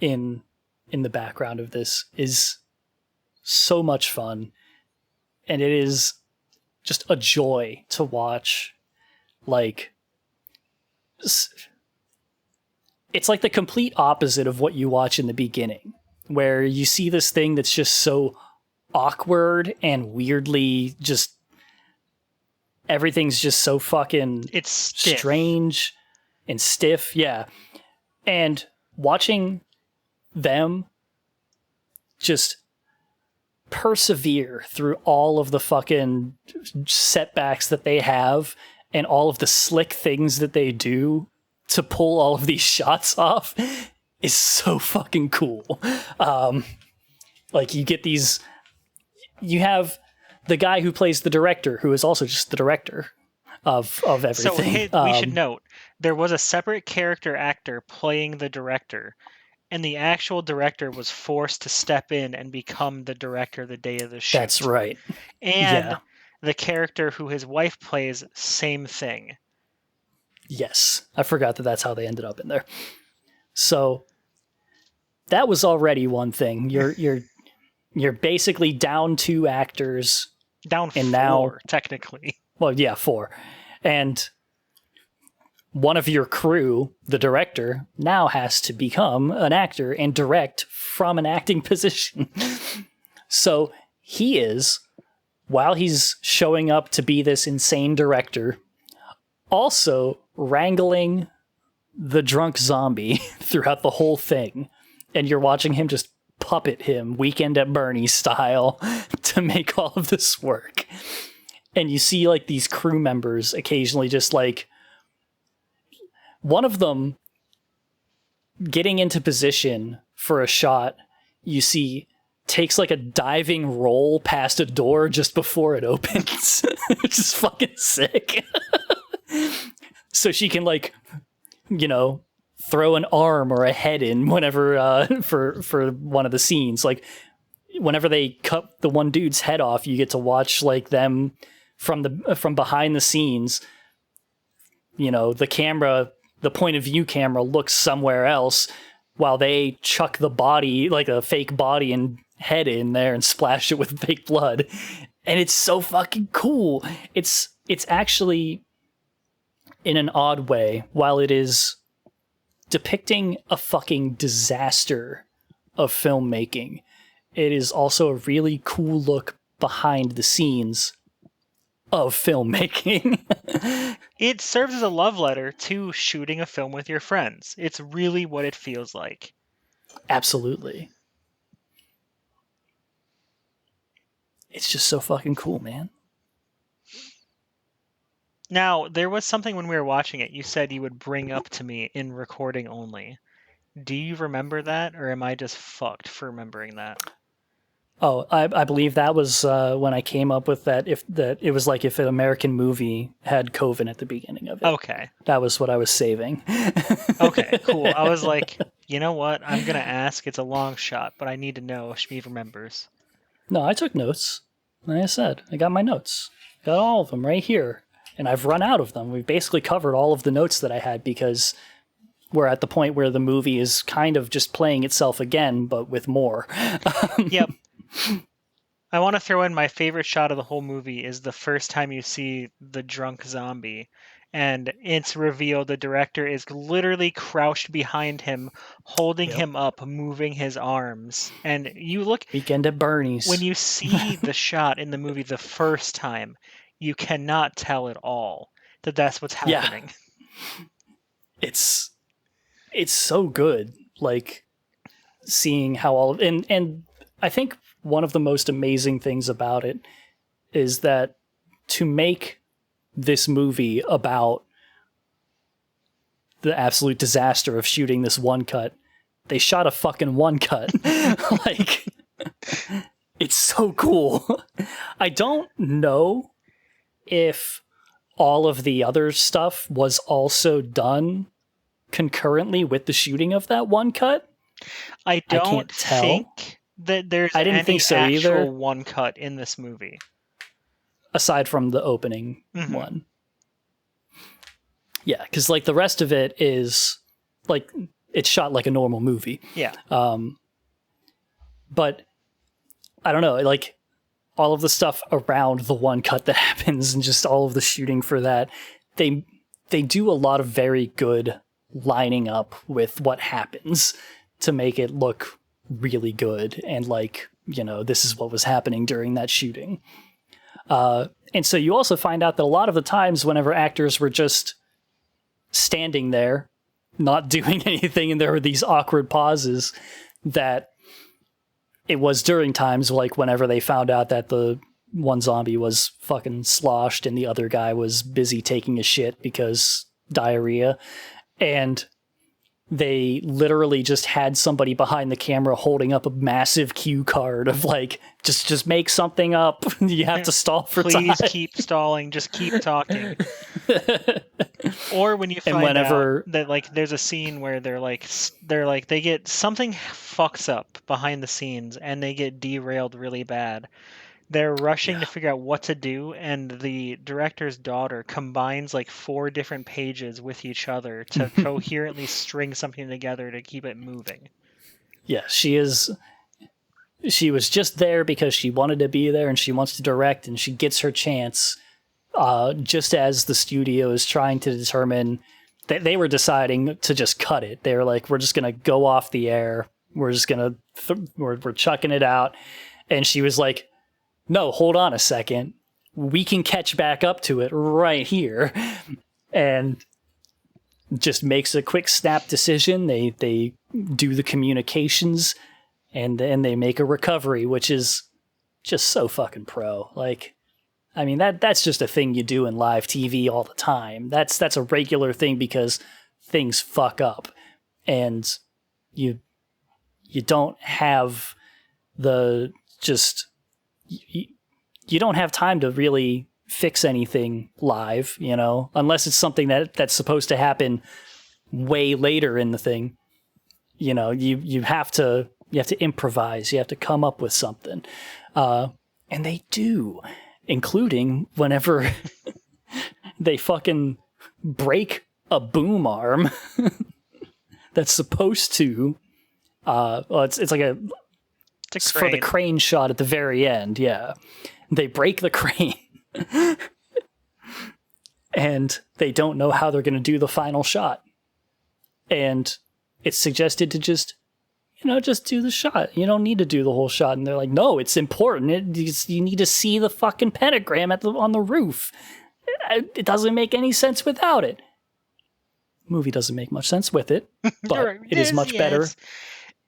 in the background of this is so much fun, and it is just a joy to watch. Like, it's like the complete opposite of what you watch in the beginning, where you see this thing that's just so awkward and weirdly just everything's just so fucking It's stiff. strange and stiff. Yeah. And watching them just persevere through all of the fucking setbacks that they have and all of the slick things that they do to pull all of these shots off is so fucking cool. Like, you have the guy who plays the director, who is also just the director of everything. So we should note, there was a separate character actor playing the director, and the actual director was forced to step in and become the director the day of the shoot. That's right. And the character who his wife plays, same thing. Yes. I forgot that that's how they ended up in there. So that was already one thing. You're basically down 2 actors. Down 4, now, technically. Well, yeah, 4. And one of your crew, the director, now has to become an actor and direct from an acting position. So he is, while he's showing up to be this insane director, also wrangling the drunk zombie throughout the whole thing. And you're watching him just puppet him Weekend at Bernie's style to make all of this work. And you see like these crew members occasionally just like one of them getting into position for a shot, you see takes like a diving roll past a door just before it opens, which is fucking sick. So she can like, throw an arm or a head in whenever for one of the scenes. Like whenever they cut the one dude's head off, you get to watch like them from behind the scenes. The point of view camera looks somewhere else while they chuck the body, like a fake body and head in there and splash it with fake blood. And it's so fucking cool. It's actually, in an odd way, while it is depicting a fucking disaster of filmmaking, it is also a really cool look behind the scenes of filmmaking. It serves as a love letter to shooting a film with your friends. It's really what it feels like. Absolutely. It's just so fucking cool, man. Now, there was something when we were watching it you said you would bring up to me in recording only. Do you remember that, or am I just fucked for remembering that? Oh, I believe that was when I came up with that. It was like if an American movie had COVID at the beginning of it. Okay. That was what I was saving. Okay, cool. I was like, you know what? I'm going to ask. It's a long shot, but I need to know if Shmeev remembers. No, I took notes. Like I said, I got my notes. Got all of them right here. And I've run out of them. We've basically covered all of the notes that I had because we're at the point where the movie is kind of just playing itself again, but with more. Yep. I want to throw in my favorite shot of the whole movie is the first time you see the drunk zombie. And it's revealed the director is literally crouched behind him, holding Yep. him up, moving his arms. And you look, Weekend at Bernie's. when you see the shot in the movie the first time, you cannot tell at all that that's what's happening. It's so good, like seeing how all of, and I think one of the most amazing things about it is that to make this movie about the absolute disaster of shooting this one cut, they shot a fucking one cut. Like, it's so cool. I don't know if all of the other stuff was also done concurrently with the shooting of that one cut. I don't can't tell. think that there's I didn't any think so actual either. one cut in this movie. Aside from the opening Mhm. one. Yeah, because like the rest of it is like it's shot like a normal movie. Yeah. But I don't know, like all of the stuff around the one cut that happens and just all of the shooting for that, they do a lot of very good lining up with what happens to make it look really good and like, you know, this is what was happening during that shooting. And so you also find out that a lot of the times whenever actors were just standing there, not doing anything, and there were these awkward pauses, that it was during times like whenever they found out that the one zombie was fucking sloshed and the other guy was busy taking a shit because diarrhea. And they literally just had somebody behind the camera holding up a massive cue card of like, just make something up. You have to stall for time. Please keep stalling. Just keep talking. Or when you find whenever- out that like there's a scene where they get something fucks up behind the scenes and they get derailed really bad. They're rushing to figure out what to do, and the director's daughter combines like 4 different pages with each other to coherently string something together to keep it moving. Yeah, she was just there because she wanted to be there and she wants to direct, and she gets her chance just as the studio is trying to determine that they were deciding to just cut it. They were like, we're just going to go off the air. We're just going to, we're chucking it out. And she was like, no, hold on a second. We can catch back up to it right here. And just makes a quick snap decision. They do the communications and then they make a recovery, which is just so fucking pro. Like, I mean, that's just a thing you do in live TV all the time. That's a regular thing because things fuck up. And you don't have the just... You don't have time to really fix anything live, you know, unless it's something that's supposed to happen way later in the thing. You know, you have to improvise. You have to come up with something, and they do, including whenever they fucking break a boom arm that's supposed to. Well, it's like It's for the crane shot at the very end, yeah. They break the crane. And they don't know how they're going to do the final shot. And it's suggested to just do the shot. You don't need to do the whole shot. And they're like, no, it's important. You need to see the fucking pentagram on the roof. It doesn't make any sense without it. Movie doesn't make much sense with it, but it is much better.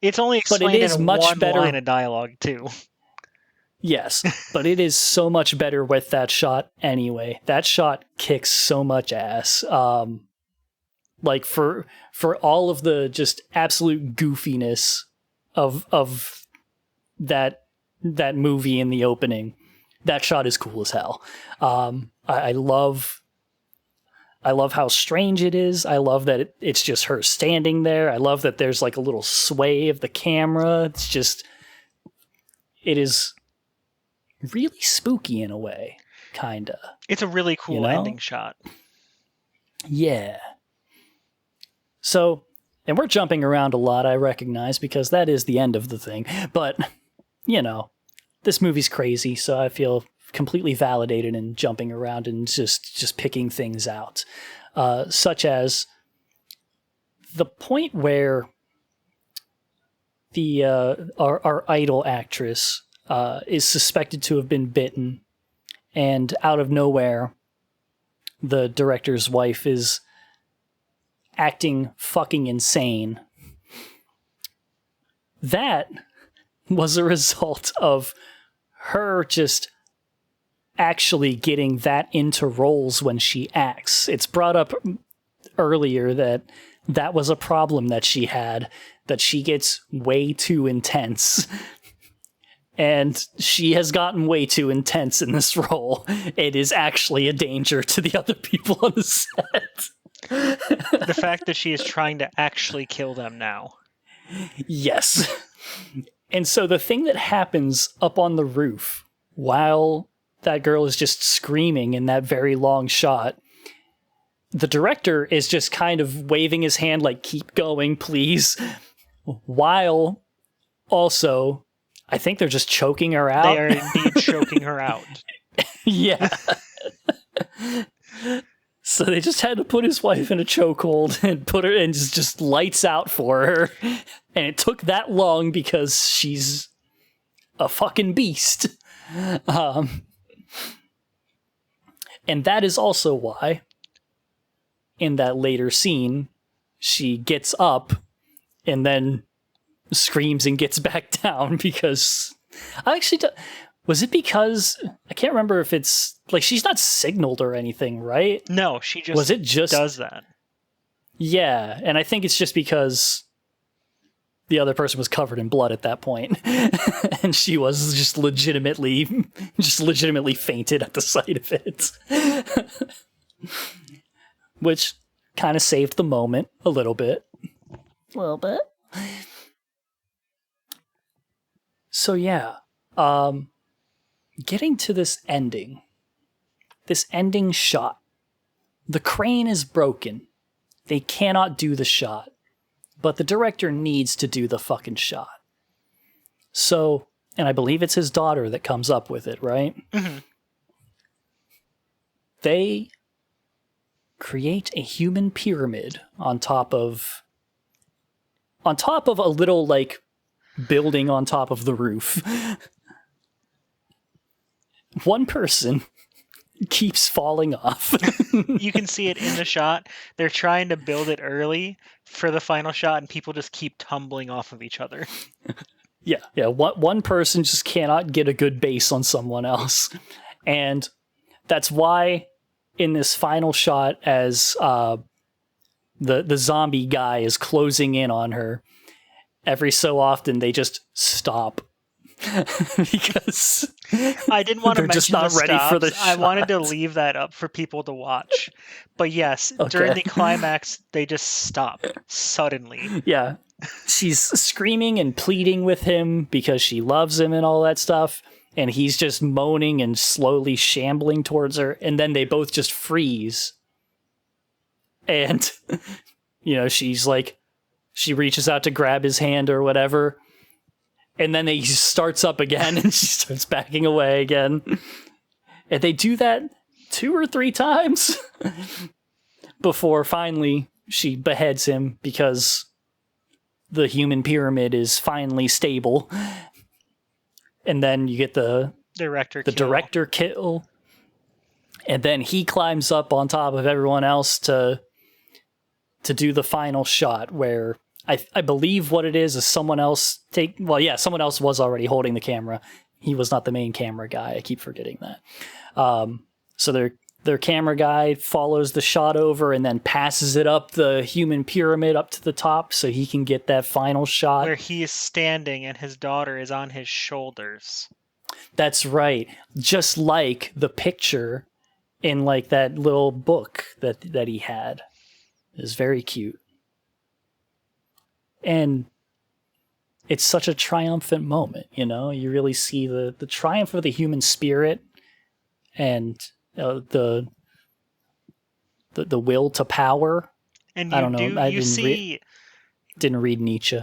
It's only explained in much one better. line of dialogue, too. Yes, but it is so much better with that shot anyway. That shot kicks so much ass. Like for all of the just absolute goofiness of that movie in the opening, that shot is cool as hell. I love how strange it is. I love that it's just her standing there. I love that there's like a little sway of the camera. It is really spooky in a way, kinda. It's a really cool ending shot. Yeah. So, and we're jumping around a lot, I recognize, because that is the end of the thing. But, this movie's crazy, so I feel completely validated in jumping around and just picking things out, such as the point where the our idol actress is suspected to have been bitten, and out of nowhere, the director's wife is acting fucking insane. That was a result of her just actually getting that into roles when she acts. It's brought up earlier that was a problem that she had, that she gets way too intense. And she has gotten way too intense in this role. It is actually a danger to the other people on the set. The fact that she is trying to actually kill them now. Yes. And so the thing that happens up on the roof while that girl is just screaming in that very long shot, the director is just kind of waving his hand like, keep going, please. While also, I think they're just choking her out. They are indeed choking her out. Yeah. So they just had to put his wife in a chokehold and put her and just lights out for her. And it took that long because she's a fucking beast. And that is also why, in that later scene, she gets up and then screams and gets back down because... Was it because... I can't remember if it's... Like, she's not signaled or anything, right? No, she just does that. Yeah, and I think it's just because the other person was covered in blood at that point, and she was just legitimately fainted at the sight of it. Which kind of saved the moment a little bit. A little bit. So yeah, getting to this ending shot. The crane is broken. They cannot do the shot. But the director needs to do the fucking shot. So, and I believe it's his daughter that comes up with it, right? Mm-hmm. They create a human pyramid on top of a little, like, building on top of the roof. One person keeps falling off. You can see it in the shot. They're trying to build it early for the final shot, and people just keep tumbling off of each other. Yeah. One person just cannot get a good base on someone else. And that's why in this final shot, as the zombie guy is closing in on her, every so often they just stop. Because I didn't want to mention just not the ready stops. for the I wanted to shot. leave that up for people to watch. But yes, Okay. during the climax, they just stop suddenly. Yeah. She's screaming and pleading with him because she loves him and all that stuff. And he's just moaning and slowly shambling towards her. And then they both just freeze. And, she's like, she reaches out to grab his hand or whatever. And then he starts up again and she starts backing away again. And they do that 2 or 3 times before finally she beheads him because the human pyramid is finally stable. And then you get the director kill. And then he climbs up on top of everyone else to do the final shot where I believe what it is someone else someone else was already holding the camera. He was not the main camera guy. I keep forgetting that. So their camera guy follows the shot over and then passes it up the human pyramid up to the top so he can get that final shot. Where he is standing and his daughter is on his shoulders. That's right. Just like the picture in like that little book that he had. It was very cute. And it's such a triumphant moment, You really see the triumph of the human spirit and the will to power. And I don't know. I didn't didn't read Nietzsche.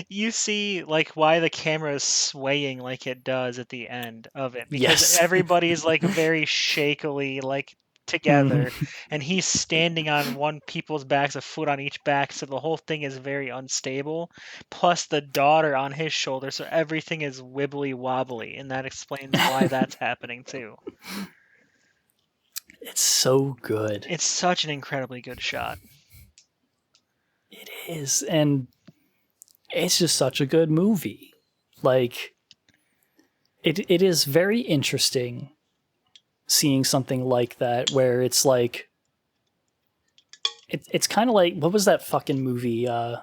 You see, like, why the camera is swaying like it does at the end of it, because Yes. everybody's like very shakily like together, and he's standing on one people's backs, a foot on each back, so the whole thing is very unstable. Plus the daughter on his shoulder, so everything is wibbly wobbly, and that explains why that's happening too. It's so good. It's such an incredibly good shot. It is, and it's just such a good movie. Like, it is very interesting seeing something like that, where it's like, it's kind of like, what was that fucking movie? I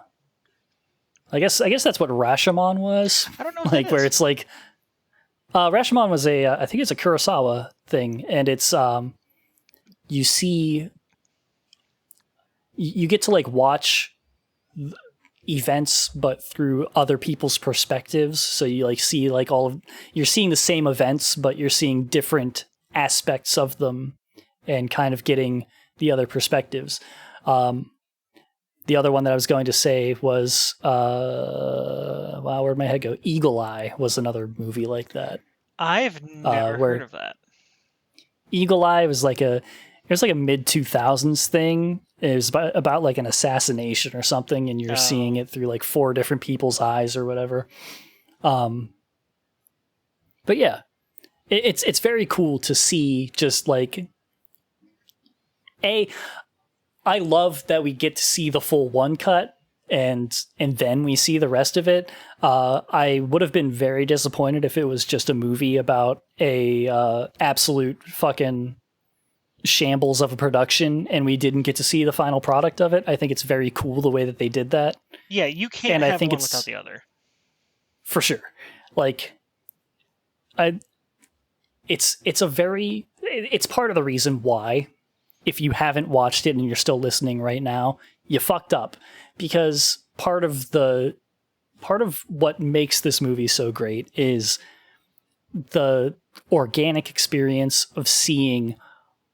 guess that's what Rashomon was. I don't know what Like, that where is. it's like, Rashomon was I think it's a Kurosawa thing, and it's you see, you get to like watch events but through other people's perspectives, so you like see like you're seeing the same events but you're seeing different aspects of them and kind of getting the other perspectives. The other one that I was going to say was wow, where'd my head go? Eagle Eye was another movie like that. I've never heard of that. Eagle Eye was like it was like a mid 2000s thing. It was about like an assassination or something, and you're seeing it through like 4 different people's eyes or whatever. But yeah, it's very cool to see. Just like, I love that we get to see the full one cut, and then we see the rest of it. I would have been very disappointed if it was just a movie about a absolute fucking shambles of a production and we didn't get to see the final product of it. I think it's very cool the way that they did that. Yeah, you can't And have I think one it's without the other. for sure. Like, it's part of the reason why, if you haven't watched it and you're still listening right now, you fucked up, because part of what makes this movie so great is the organic experience of seeing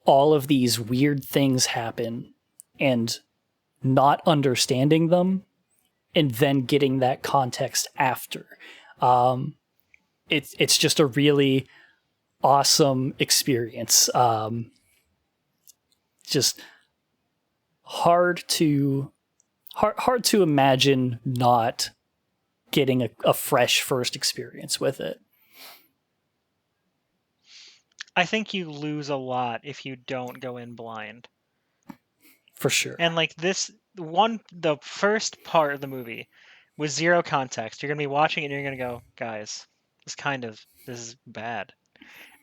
all of these weird things happen and not understanding them, and then getting that context after. It's just a really awesome experience. Just hard to imagine not getting a fresh first experience with it. I think you lose a lot if you don't go in blind. For sure. And like the first part of the movie with zero context, you're going to be watching it and you're going to go, guys, this is bad.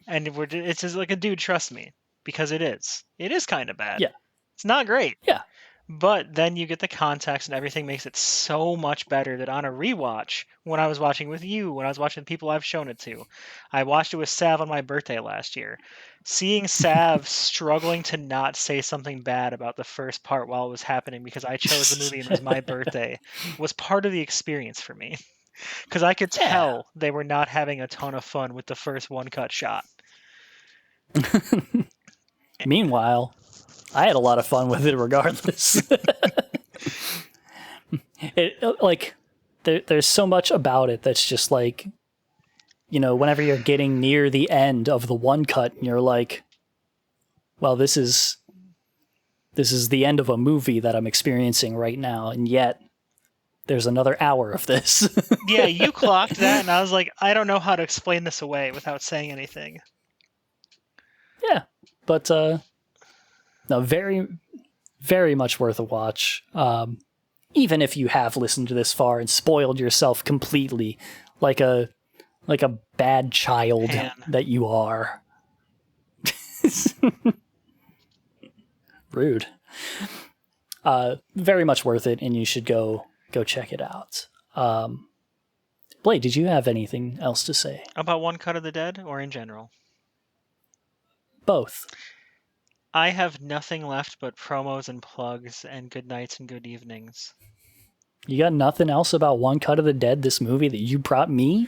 And it's just like, a dude, trust me, because it is kind of bad. Yeah. It's not great. Yeah. But then you get the context and everything makes it so much better that on a rewatch, when I was watching with you, when I was watching the people I've shown it to, I watched it with Sav on my birthday last year. Seeing Sav struggling to not say something bad about the first part while it was happening because I chose the movie and it was my birthday was part of the experience for me. Because I could tell they were not having a ton of fun with the first one-cut shot. Meanwhile, I had a lot of fun with it regardless. There's so much about it that's just like, whenever you're getting near the end of the one cut, and you're like, well, this is the end of a movie that I'm experiencing right now, and yet there's another hour of this. Yeah, you clocked that, and I was like, I don't know how to explain this away without saying anything. Yeah, but no, very, very much worth a watch. Even if you have listened to this far and spoiled yourself completely, like a bad child that you are. Rude. Very much worth it, and you should go check it out. Blade, did you have anything else to say? About One Cut of the Dead, or in general? Both. I have nothing left but promos and plugs and good nights and good evenings. You got nothing else about One Cut of the Dead, this movie that you brought me?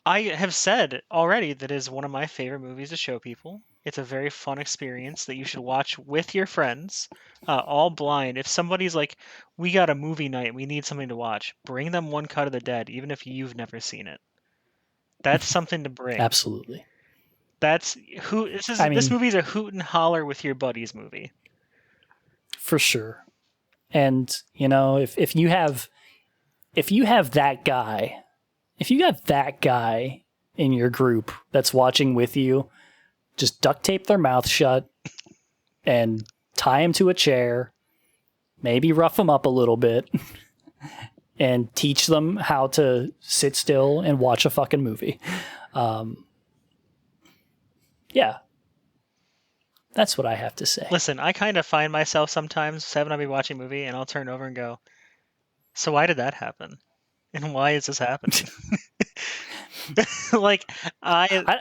I have said already that it is one of my favorite movies to show people. It's a very fun experience that you should watch with your friends, all blind. If somebody's like, we got a movie night, we need something to watch, bring them One Cut of the Dead, even if you've never seen it. That's something to bring. Absolutely. This mean, movie's a hoot and holler with your buddies movie. For sure. And, you know, if you have that guy, if you got that guy in your group that's watching with you, just duct tape their mouth shut and tie him to a chair, maybe rough them up a little bit, and teach them how to sit still and watch a fucking movie. Yeah. That's what I have to say. Listen, I kind of find myself sometimes, Seven, I'll be watching a movie and I'll turn over and go, so why did that happen? And why is this happening? Like, I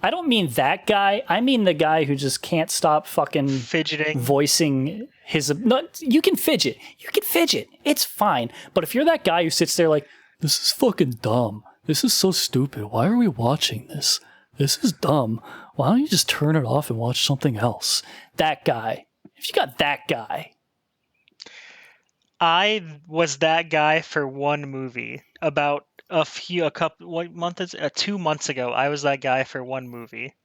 don't mean that guy. I mean the guy who just can't stop fucking fidgeting, voicing his. No, you can fidget. It's fine. But if you're that guy who sits there like, this is fucking dumb. This is so stupid. Why are we watching this? This is dumb. Why don't you just turn it off and watch something else? That guy. If you got that guy. I was that guy for one movie about 2 months ago. I was that guy for one movie.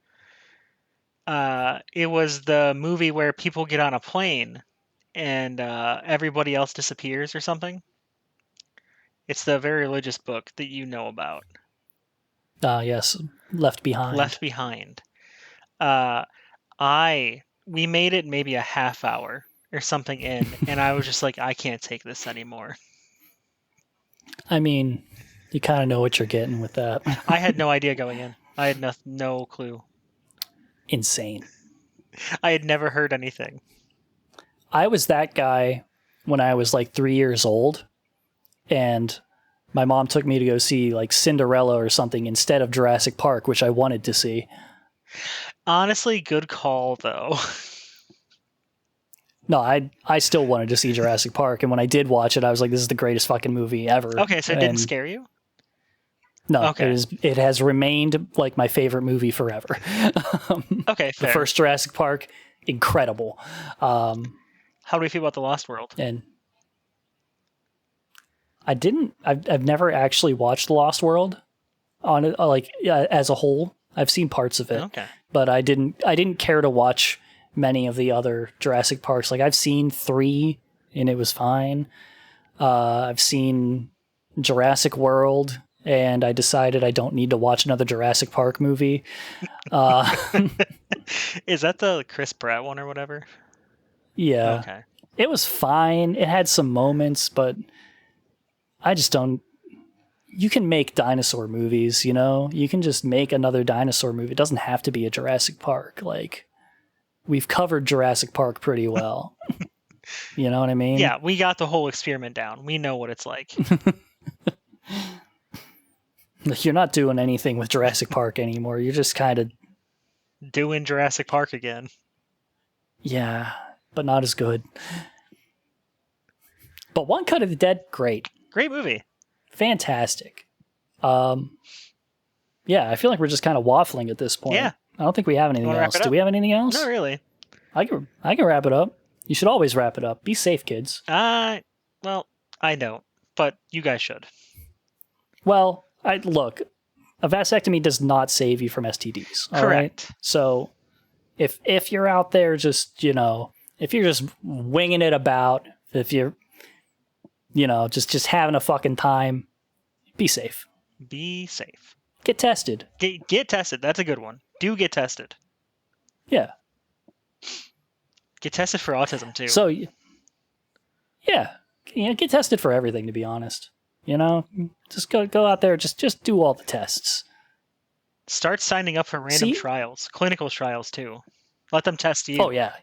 It was the movie where people get on a plane and everybody else disappears or something. It's the very religious book that you know about. Yes, Left Behind. Left Behind. We made it maybe a half hour or something in, and I was just like, I can't take this anymore. I mean, you kind of know what you're getting with that. I had no idea going in. I had no clue. Insane. I had never heard anything. I was that guy when I was like 3 years old, and my mom took me to go see like Cinderella or something instead of Jurassic Park, which I wanted to see. Honestly, good call though. No, I still wanted to see Jurassic Park, and when I did watch it, I was like, this is the greatest fucking movie ever. Okay, so it didn't scare you? No, okay. It has remained like my favorite movie forever. Okay, fair. The first Jurassic Park, incredible. How do you feel about The Lost World? And I've never actually watched The Lost World on it, like as a whole. I've seen parts of it, okay, but I didn't care to watch many of the other Jurassic Parks. Like I've seen 3 and it was fine. I've seen Jurassic World and I decided I don't need to watch another Jurassic Park movie. Is that the Chris Pratt one or whatever? Yeah. Okay. It was fine. It had some moments, but I just don't. You can make dinosaur movies, you know? You can just make another dinosaur movie. It doesn't have to be a Jurassic Park. Like, we've covered Jurassic Park pretty well. You know what I mean? Yeah, we got the whole experiment down. We know what it's like. You're not doing anything with Jurassic Park anymore. You're just kind of doing Jurassic Park again. Yeah, but not as good. But One Cut of the Dead, great. Great movie. Fantastic. Yeah, I feel like we're just kind of waffling at this point. Yeah. I don't think we have anything else. Do we have anything else? Not really. I can wrap it up. You should always wrap it up. Be safe, kids. Well, I don't, but you guys should. Well, look, a vasectomy does not save you from STDs. All Correct. Right? So if you're out there just, if you're just winging it about, if you're, just having a fucking time, be safe. Be safe. Get tested. Get tested. That's a good one. Do get tested. Yeah. Get tested for autism too. So, yeah, get tested for everything. To be honest, just go out there, just do all the tests. Start signing up for random trials, clinical trials too. Let them test you. Oh yeah.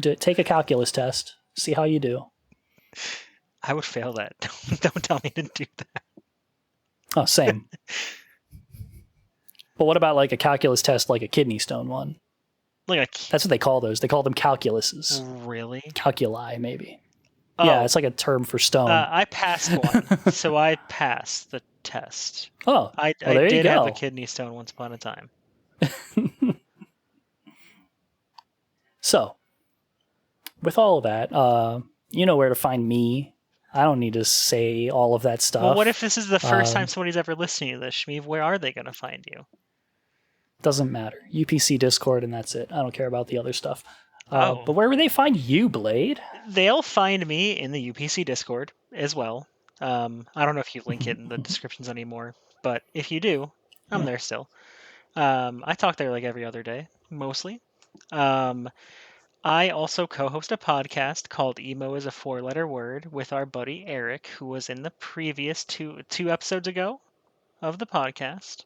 Take a calculus test. See how you do. I would fail that. Don't tell me to do that. Oh, same. But what about like a calculus test, like a kidney stone one? That's what they call those. They call them calculuses. Really? Calculi, maybe. Yeah, it's like a term for stone. I passed one, so I passed the test. Oh, I there you did have go. a kidney stone once upon a time. So, with all of that, you know where to find me. I don't need to say all of that stuff. Well, what if this is the first time somebody's ever listening to this, Shmeev? Where are they going to find you? Doesn't matter. UPC Discord, and that's it. I don't care about the other stuff. Oh. But where would they find you, Blade? They'll find me in the UPC Discord as well. I don't know if you link it in the descriptions anymore, but if you do, I'm there still. I talk there like every other day, mostly. I also co-host a podcast called Emo is a Four-Letter Word with our buddy Eric, who was in the previous two episodes ago of the podcast.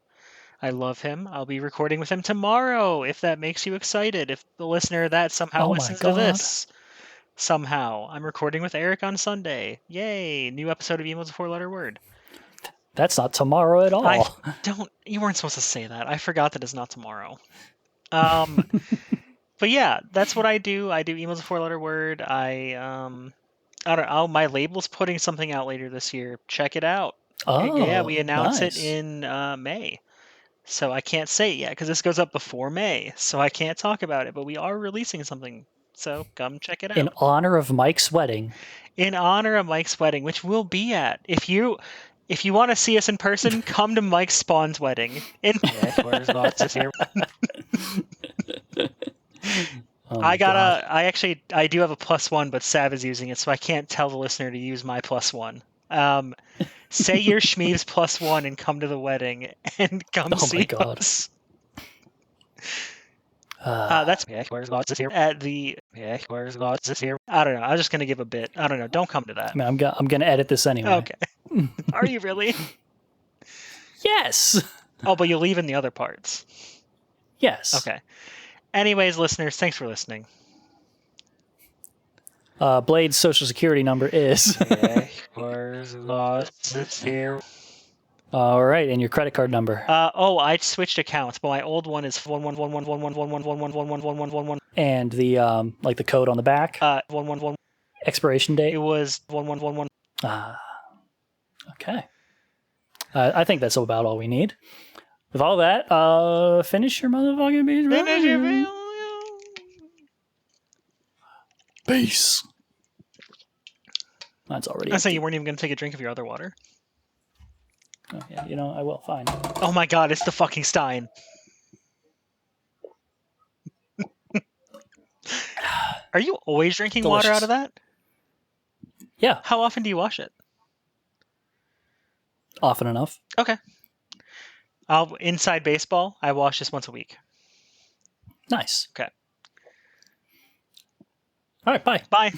I love him. I'll be recording with him tomorrow, if that makes you excited. If the listener of that somehow listens to this. Somehow. I'm recording with Eric on Sunday. Yay! New episode of Emo's a Four-Letter Word. That's not tomorrow at all. You weren't supposed to say that. I forgot that it's not tomorrow. But yeah, that's what I do. I do Emo's a Four-Letter Word. I don't know. My label's putting something out later this year. Check it out. Oh, yeah, we announced nice. it in May. So I can't say it yet because this goes up before May. So I can't talk about it. But we are releasing something. So come check it out. In honor of Mike's wedding. In honor of Mike's wedding, which we'll be at. If you want to see us in person, come to Mike's Spawn's wedding. Oh I God. I do have a +1, but Sav is using it, so I can't tell the listener to use my +1. Say your Shmeev's +1 and come to the wedding and come see us. That's at the. I don't know. I was just gonna give a bit. I don't know. Don't come to that. I mean, I'm gonna edit this anyway. Okay. Are you really? Yes. Oh, but you'll leave in the other parts. Yes. Okay. Anyways, listeners, thanks for listening. Blade's social security number is. All right, and your credit card number. I switched accounts, but my old one is 111111111111111. And the like the code on the back. 111. Expiration date. It was 1111. Okay. I think that's about all we need. With all that, finish your motherfucking beach. Peace. That's already. I say you weren't even going to take a drink of your other water. Oh, yeah, I will. Fine. Oh my God, it's the fucking Stein. Are you always drinking water out of that? Yeah. How often do you wash it? Often enough. Okay. Inside baseball, I wash this once a week. Nice. Okay. All right, bye. Bye.